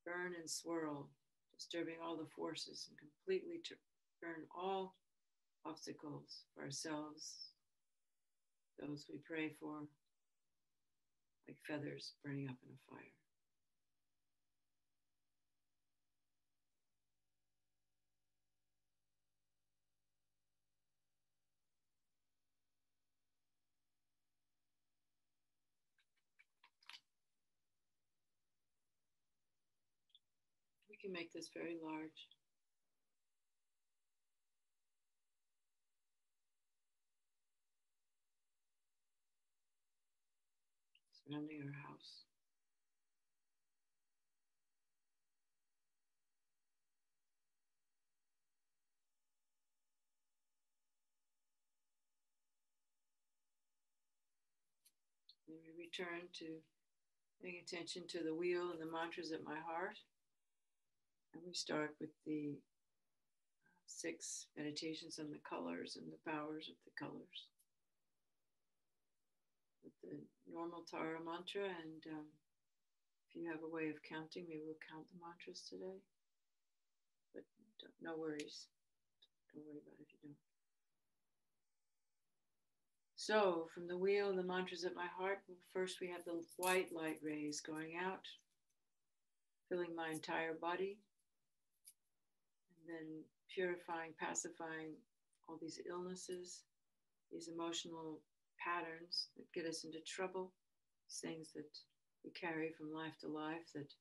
burn and swirl, disturbing all the forces and completely turn all obstacles for ourselves, those we pray for, like feathers burning up in a fire. We can make this very large. Surrounding our house. Then we return to paying attention to the wheel and the mantras at my heart. And we start with the 6 meditations on the colors and the powers of the colors. With the normal Tara mantra, and if you have a way of counting, maybe we'll count the mantras today. But no worries. Don't worry about it if you don't. So, from the wheel and the mantras at my heart, first we have the white light rays going out, filling my entire body, and then purifying, pacifying all these illnesses, these emotional patterns that get us into trouble, these things that we carry from life to life that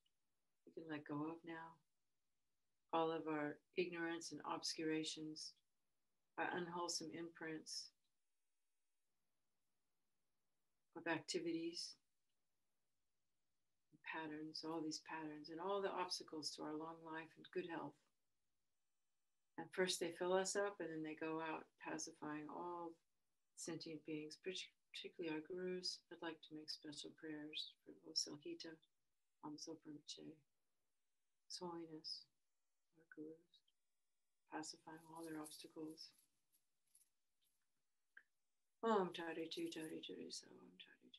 we can let go of now. All of our ignorance and obscurations, our unwholesome imprints of activities, and patterns, all these patterns, and all the obstacles to our long life and good health. And first they fill us up, and then they go out, pacifying all sentient beings, particularly our gurus. I'd like to make special prayers for Osalhita, Amsoprache, His Holiness, our gurus, pacifying all their obstacles. Om Tari Tu Tari Tari Sa Om Tari Tu.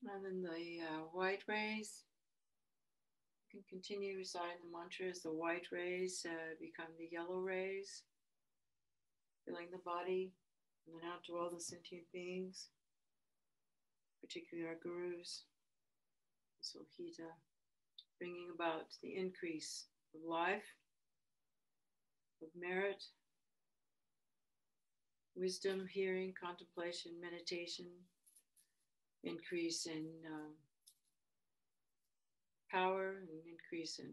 And then the white rays can continue reciting the mantra as the white rays become the yellow rays, filling the body and then out to all the sentient beings, particularly our gurus, Sohita, bringing about the increase of life, of merit, wisdom, hearing, contemplation, meditation, increase in power, and increase in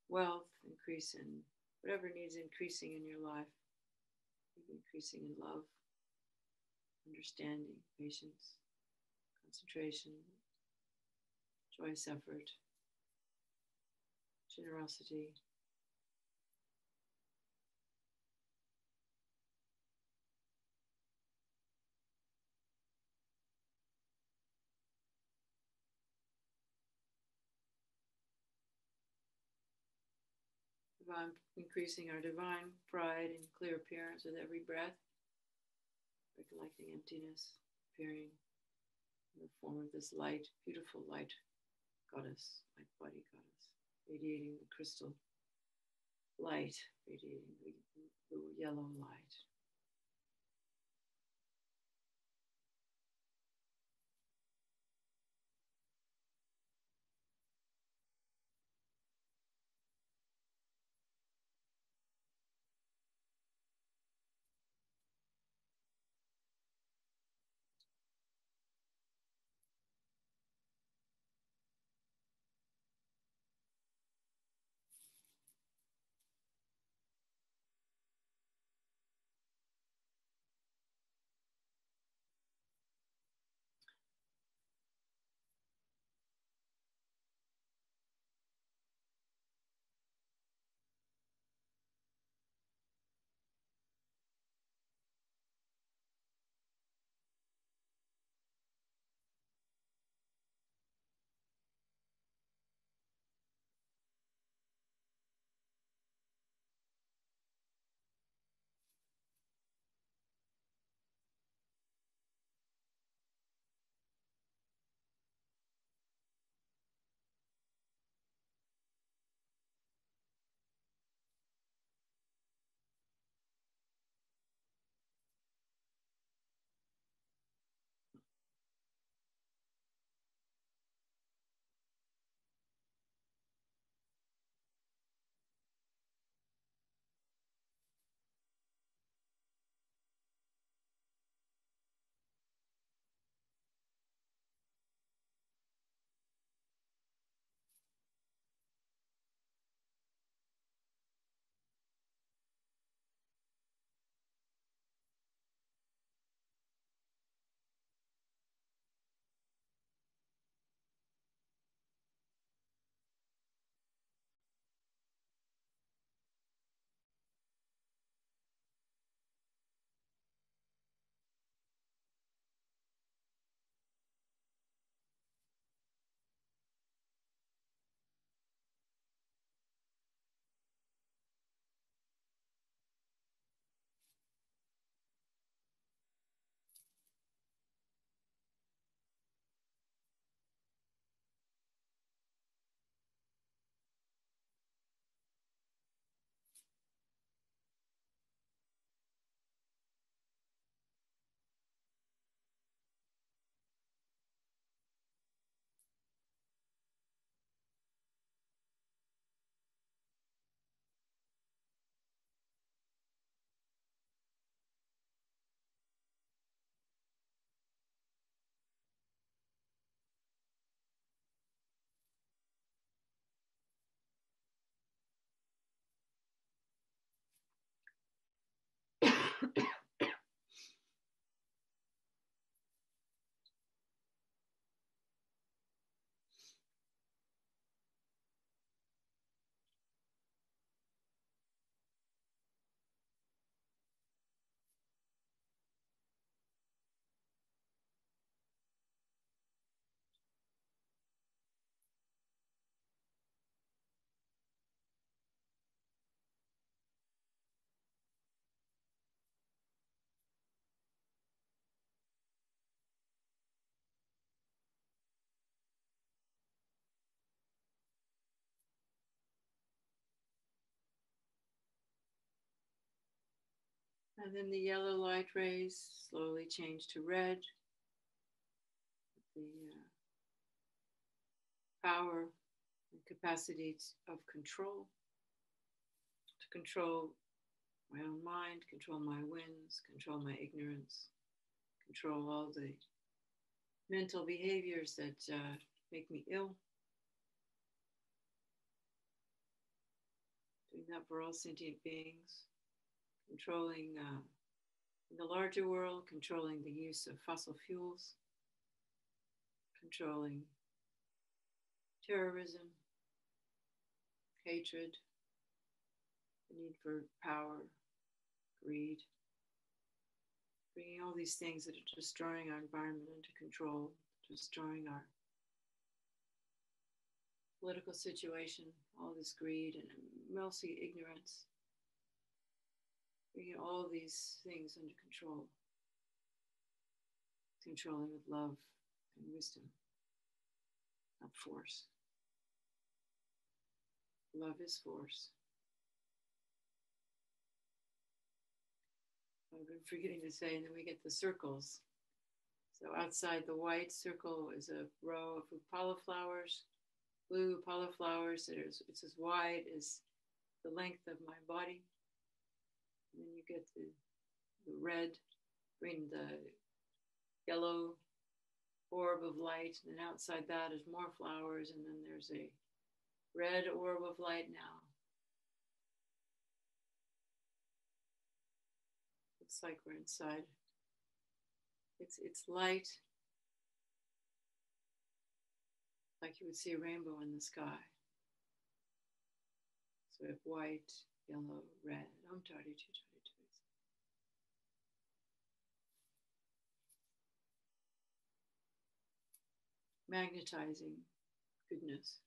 wealth, increase in whatever needs increasing in your life, increasing in love, understanding, patience, concentration, joyous effort, generosity. Increasing our divine pride and clear appearance with every breath, recollecting emptiness, appearing in the form of this light, beautiful light goddess, light body goddess, radiating the crystal light, radiating the yellow light. And then the yellow light rays slowly change to red. The power and capacity of control, to control my own mind, control my whims, control my ignorance, control all the mental behaviors that make me ill. Doing that for all sentient beings, controlling in the larger world, controlling the use of fossil fuels, controlling terrorism, hatred, the need for power, greed, bringing all these things that are destroying our environment into control, destroying our political situation, all this greed and mostly ignorance, bringing all these things under control, controlling with love and wisdom, not force. Love is force. I've been forgetting to say, and then we get the circles. So outside the white circle is a row of Paula flowers, blue Paula flowers. It's as wide as the length of my body. And then you get the red, green, the yellow orb of light. And then outside that is more flowers. And then there's a red orb of light now. It's like we're inside. It's light, like you would see a rainbow in the sky. So we have white, yellow, red. Magnetizing goodness,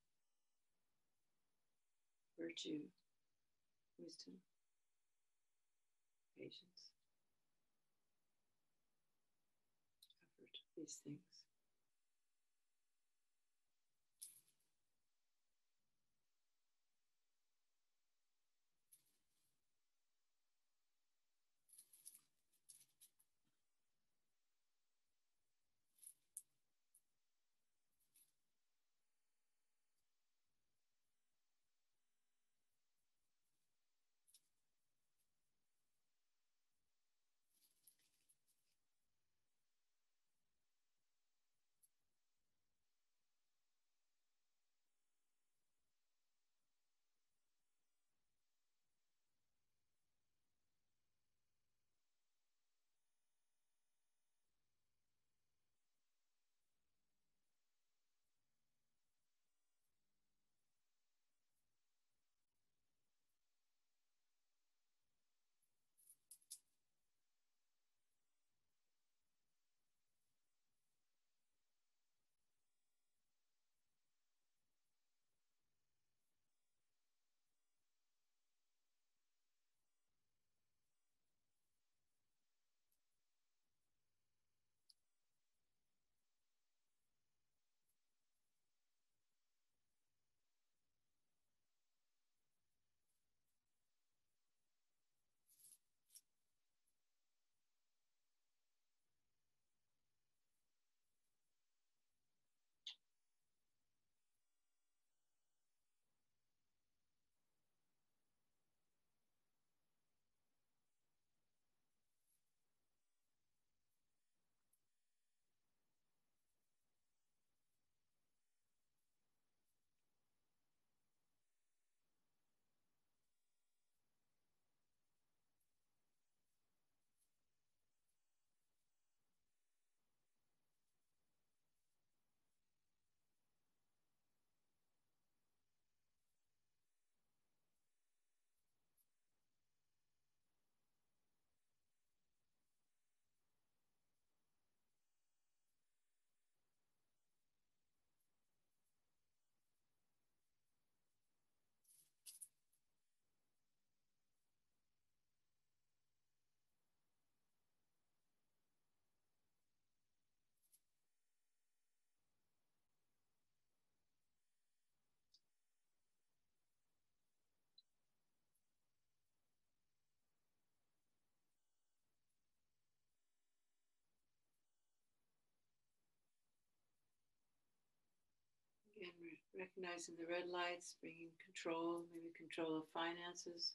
virtue, wisdom, patience, effort, these things. again, recognizing the red lights, bringing control, maybe control of finances,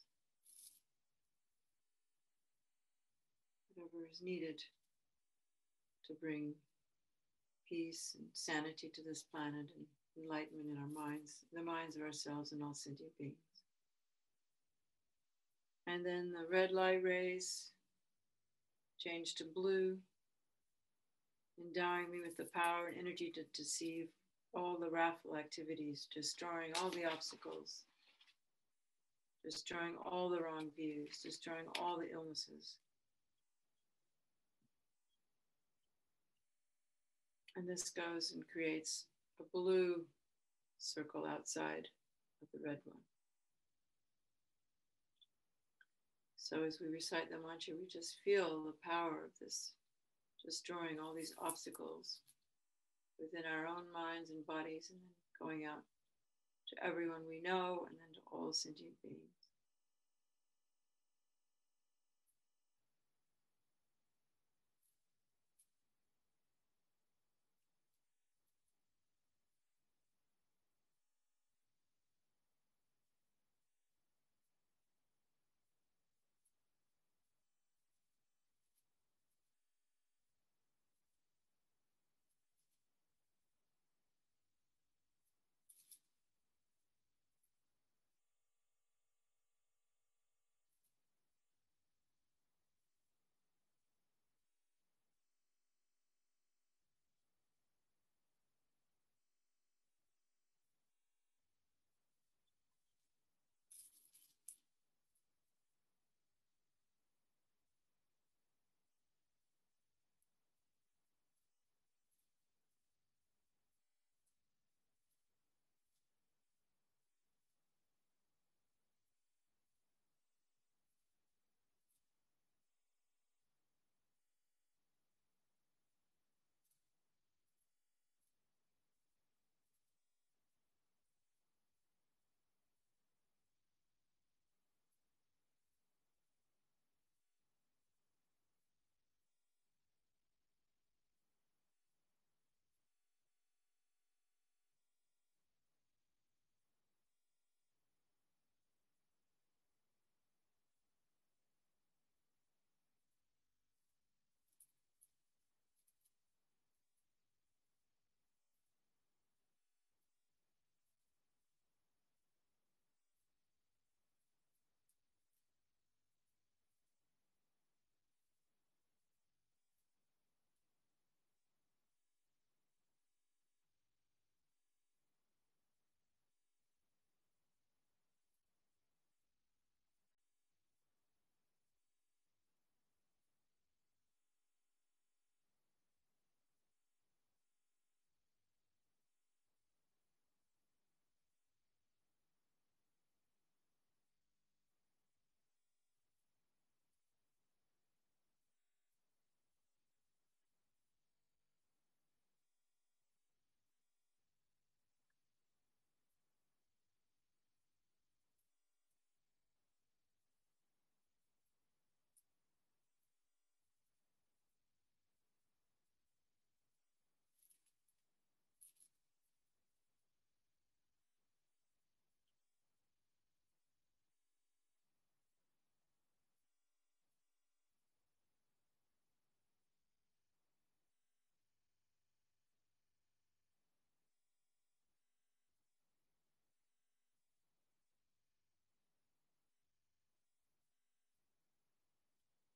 whatever is needed to bring peace and sanity to this planet and enlightenment in our minds, the minds of ourselves and all sentient beings. And then the red light rays change to blue, endowing me with the power and energy to deceive all the wrathful activities, destroying all the obstacles, destroying all the wrong views, destroying all the illnesses. And this goes and creates a blue circle outside of the red one. So as we recite the mantra, we just feel the power of this, destroying all these obstacles within our own minds and bodies, and then going out to everyone we know, and then to all sentient beings.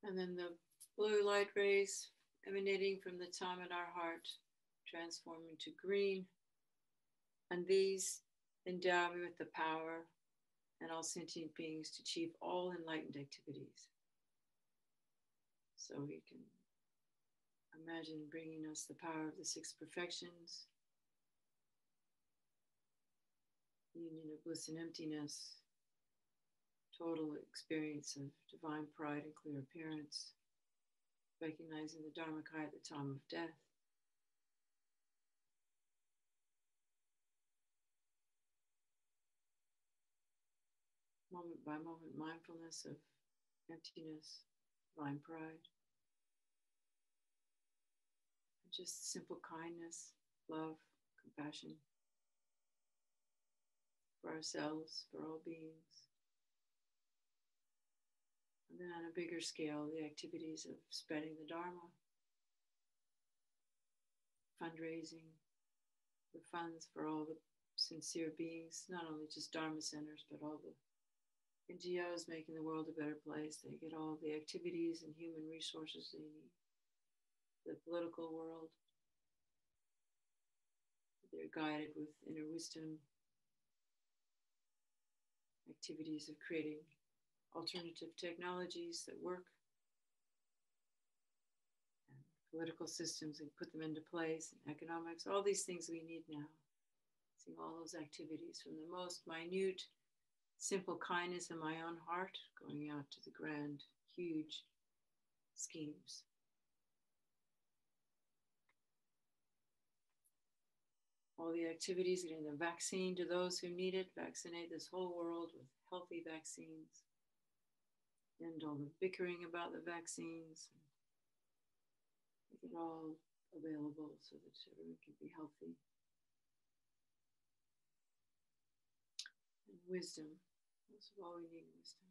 And then the blue light rays emanating from the time in our heart transform into green. And these endow me with the power and all sentient beings to achieve all enlightened activities. So we can imagine bringing us the power of the six perfections, union of bliss and emptiness, total experience of divine pride and clear appearance, recognizing the Dharmakaya at the time of death, moment by moment mindfulness of emptiness, divine pride, and just simple kindness, love, compassion, for ourselves, for all beings. And then on a bigger scale, the activities of spreading the Dharma, fundraising, the funds for all the sincere beings, not only just Dharma centers, but all the NGOs making the world a better place. They get all the activities and human resources they need. The political world, they're guided with inner wisdom, activities of creating alternative technologies that work, and political systems and put them into place, and economics, all these things we need now. Seeing all those activities from the most minute, simple kindness in my own heart, going out to the grand, huge schemes. All the activities, getting the vaccine to those who need it, vaccinate this whole world with healthy vaccines, end all the bickering about the vaccines, make it all available so that everyone can be healthy. And wisdom, most of all we need wisdom.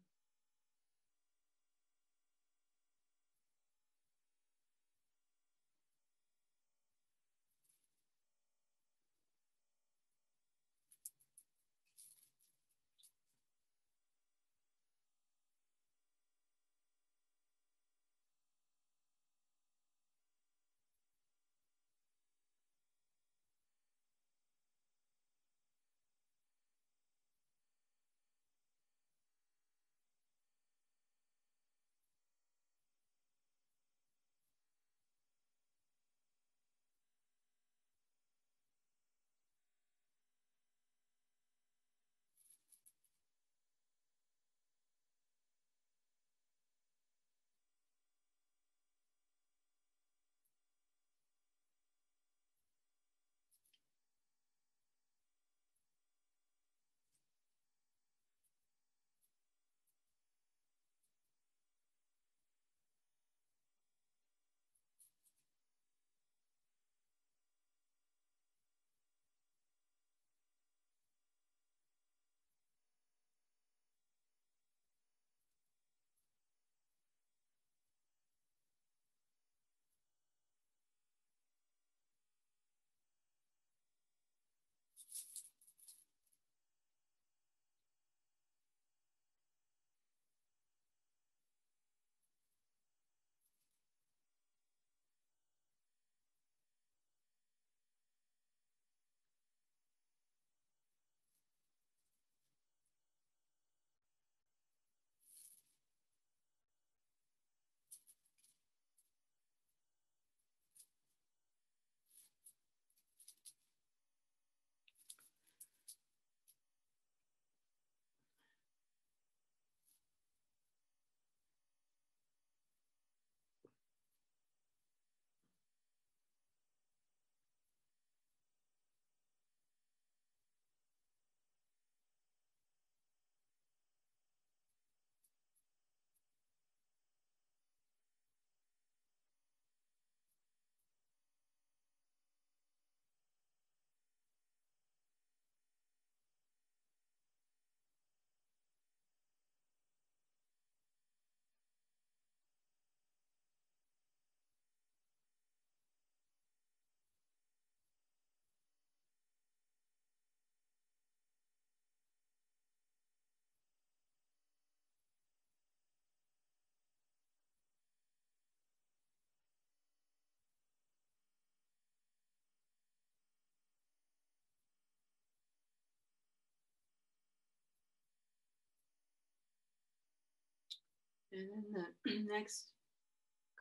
And then the next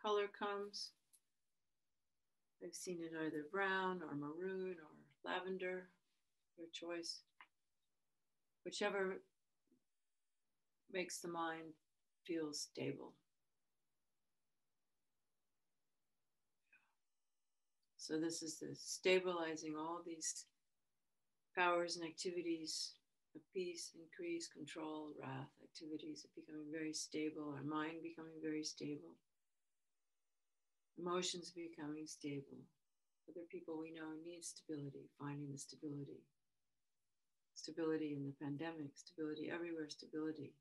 color comes. I've seen it either brown or maroon or lavender, your choice. Whichever makes the mind feel stable. So this is the stabilizing all these powers and activities of peace, increase, control, wrath, activities of becoming very stable, our mind becoming very stable, emotions becoming stable. Other people we know need stability, finding the stability stability in the pandemic, stability everywhere, stability.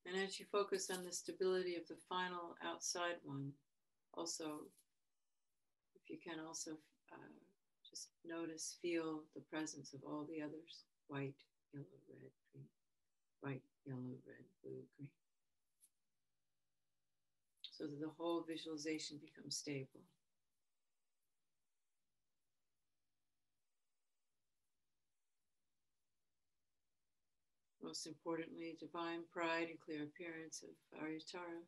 And as you focus on the stability of the final outside one, also, if you can also just notice, feel the presence of all the others, white, yellow, red, green, white, yellow, red, blue, green. So that the whole visualization becomes stable. Most importantly, divine pride and clear appearance of Aryatara.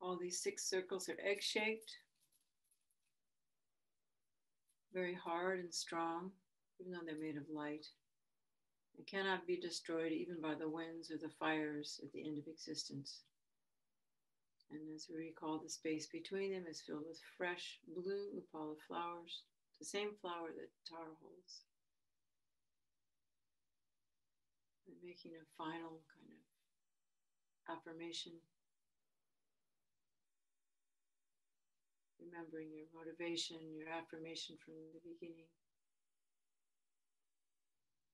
All these 6 circles are egg-shaped, very hard and strong, even though they're made of light. They cannot be destroyed even by the winds or the fires at the end of existence. And as we recall, the space between them is filled with fresh blue upala flowers, the same flower that Tara holds. And making a final kind of affirmation, remembering your motivation, your affirmation from the beginning,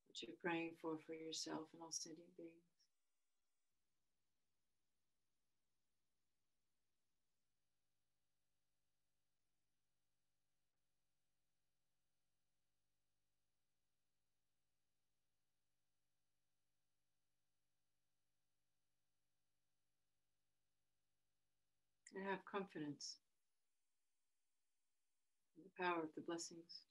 what you're praying for yourself and all sentient beings. And have confidence in the power of the blessings,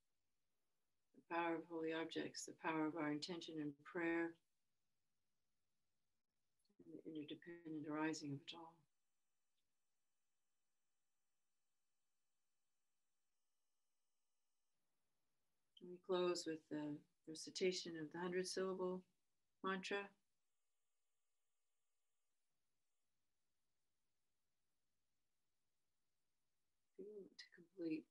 the power of holy objects, the power of our intention and prayer, and the interdependent arising of it all. And we close with the recitation of the 100-syllable mantra. To complete.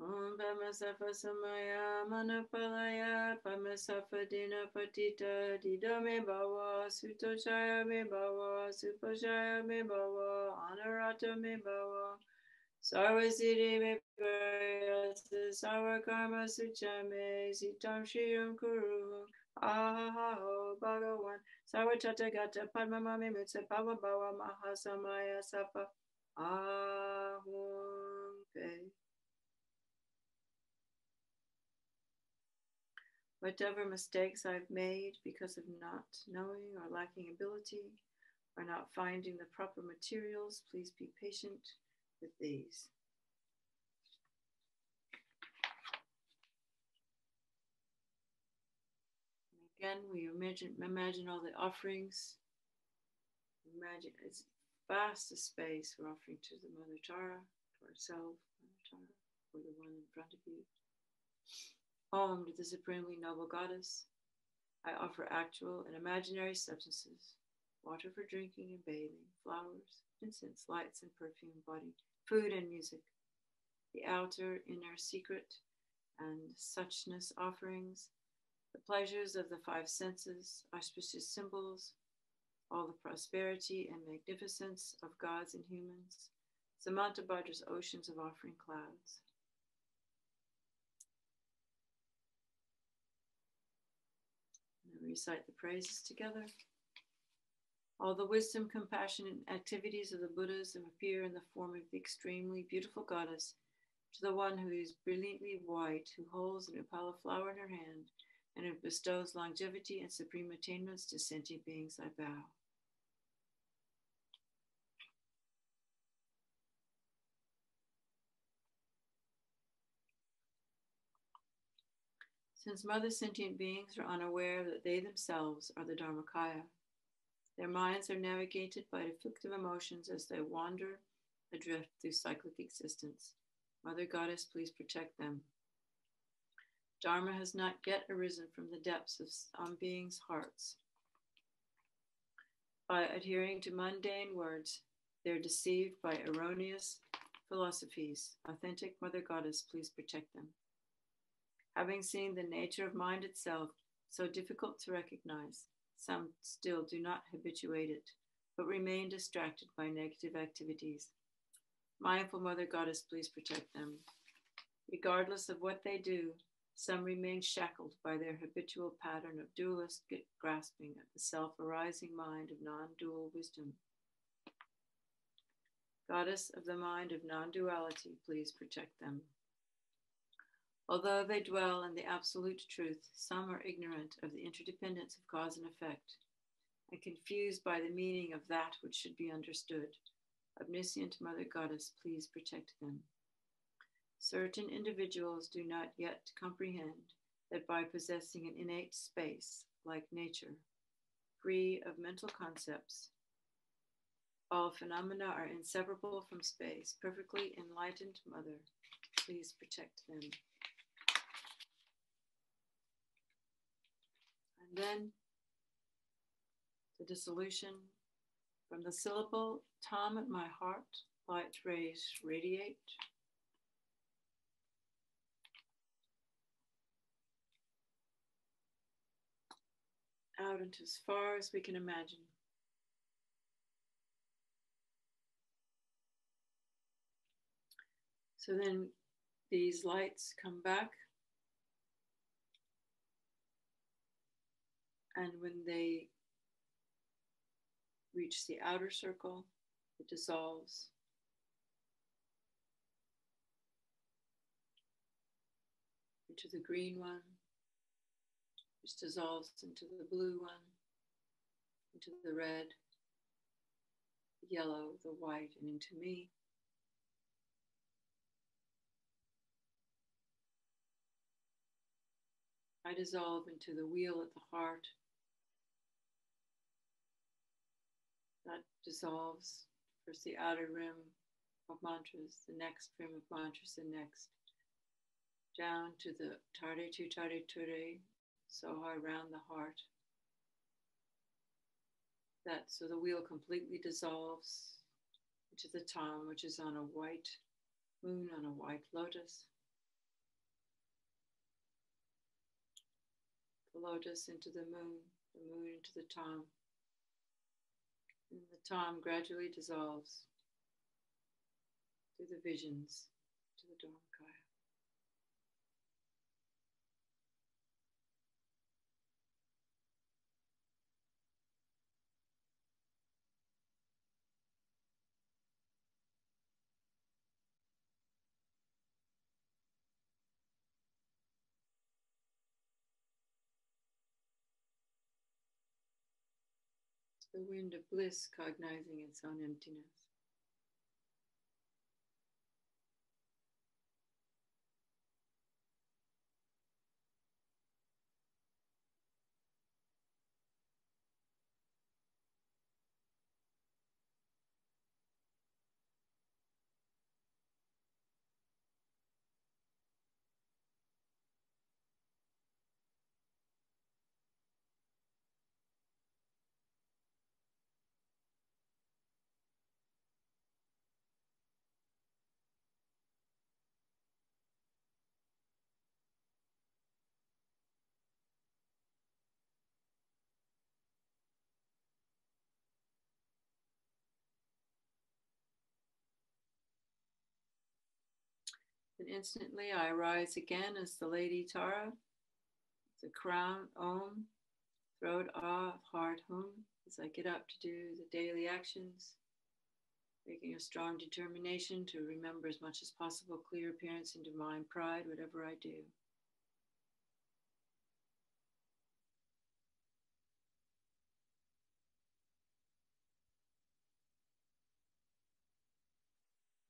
Om Pamasafa Samaya Manapalaya Pamasafa Dina Patita Didame Bawa Sutoshaya Me Bawa Supashaya Me Bawa Anurata Me Bawa Sarvasiddhi Me Prayasa Sarva Karma Suchame Sitam Shiram Kuru Aho Bhagawan Sarva Tathagata Padmamami Mutsa Pava Bawa Mahasamaya Safa Ahum Pe. Whatever mistakes I've made because of not knowing or lacking ability or not finding the proper materials, please be patient with these. Again, we imagine all the offerings. Imagine it's vast a space we're offering to the Mother Tara, to ourselves, Mother Tara, or the one in front of you. Om to the supremely noble goddess. I offer actual and imaginary substances, water for drinking and bathing, flowers, incense, lights and perfume, body, food and music, the outer, inner, secret, and suchness offerings, the pleasures of the five senses, auspicious symbols, all the prosperity and magnificence of gods and humans, Samanta Bhadra's oceans of offering clouds. And recite the praises together. All the wisdom, compassion, and activities of the Buddhas appear in the form of the extremely beautiful goddess, to the one who is brilliantly white, who holds an upala flower in her hand, and who bestows longevity and supreme attainments to sentient beings, I bow. Since mother sentient beings are unaware that they themselves are the Dharmakaya, their minds are navigated by afflictive emotions as they wander adrift through cyclic existence. Mother Goddess, please protect them. Dharma has not yet arisen from the depths of some beings' hearts. By adhering to mundane words, they're deceived by erroneous philosophies. Authentic Mother Goddess, please protect them. Having seen the nature of mind itself, so difficult to recognize, some still do not habituate it, but remain distracted by negative activities. Mindful Mother Goddess, please protect them. Regardless of what they do, some remain shackled by their habitual pattern of dualistic grasping at the self-arising mind of non-dual wisdom. Goddess of the mind of non-duality, please protect them. Although they dwell in the absolute truth, some are ignorant of the interdependence of cause and effect, and confused by the meaning of that which should be understood. Omniscient Mother Goddess, please protect them. Certain individuals do not yet comprehend that by possessing an innate space, like nature, free of mental concepts, all phenomena are inseparable from space. Perfectly enlightened Mother, please protect them. And then the dissolution from the syllable Tam at my heart, light rays radiate. Out into as far as we can imagine. So then these lights come back, and when they reach the outer circle, it dissolves. Into the green one, which dissolves into the blue one, into the red, the yellow, the white, and into me. I dissolve into the wheel at the heart. That dissolves first the outer rim of mantras, the next rim of mantras, the next. Down to the tare tu tare ture, soha around the heart. So the wheel completely dissolves into the Tam, which is on a white moon, on a white lotus. The lotus into the moon into the Tam. And the Tam gradually dissolves through the visions to the Dharmakaya. The wind of bliss cognizing its own emptiness. And instantly I rise again as the Lady Tara, the crown, Om, throat, Ah, heart, Hum, as I get up to do the daily actions, making a strong determination to remember as much as possible clear appearance and divine pride, whatever I do.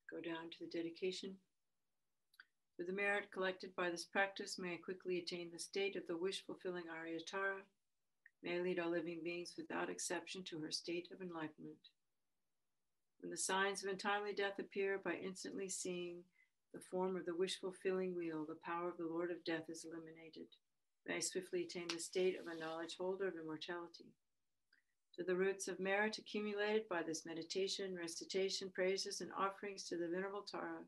Go down to the dedication. Through the merit collected by this practice, may I quickly attain the state of the wish-fulfilling Arya Tara. May I lead all living beings without exception to her state of enlightenment. When the signs of untimely death appear, by instantly seeing the form of the wish-fulfilling wheel, the power of the Lord of Death is eliminated. May I swiftly attain the state of a knowledge holder of immortality. To the roots of merit accumulated by this meditation, recitation, praises, and offerings to the Venerable Tara,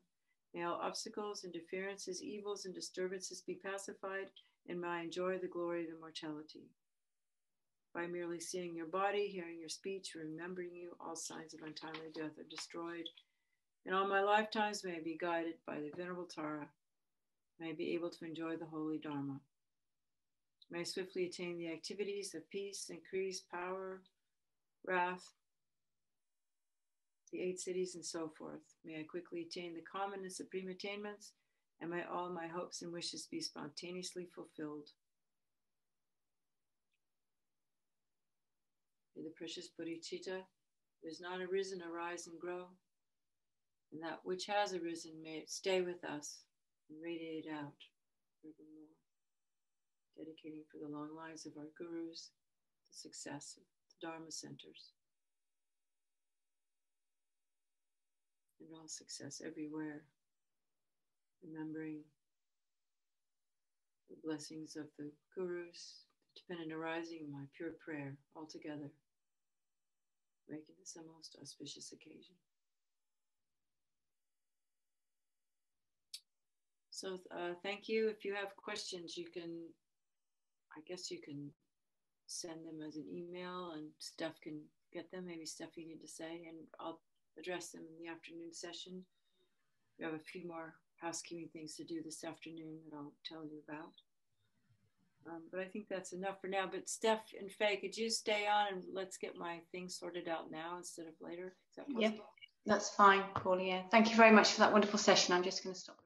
may all obstacles, interferences, evils, and disturbances be pacified, and may I enjoy the glory of immortality. By merely seeing your body, hearing your speech, remembering you, all signs of untimely death are destroyed. In all my lifetimes, may I be guided by the Venerable Tara. May I be able to enjoy the holy Dharma. May I swiftly attain the activities of peace, increase, power, wrath, the 8 cities, and so forth. May I quickly attain the common and supreme attainments, and may all my hopes and wishes be spontaneously fulfilled. May the precious bodhicitta who has not arisen arise and grow, and that which has arisen, may it stay with us and radiate out forevermore. Dedicating for the long lives of our gurus, the success of the Dharma centers, and all success everywhere. Remembering the blessings of the gurus, the dependent arising, my pure prayer all together, making this a most auspicious occasion. So thank you. If you have questions, you can, I guess you can send them as an email and Steph can get them. Maybe Steph, you need to say, and I'll address them in the afternoon session. We have a few more housekeeping things to do this afternoon that I'll tell you about. But I think that's enough for now. But Steph and Faye, could you stay on and let's get my things sorted out now instead of later? Is that possible? Yeah, that's fine, Paula. Yeah. Thank you very much for that wonderful session. I'm just going to stop.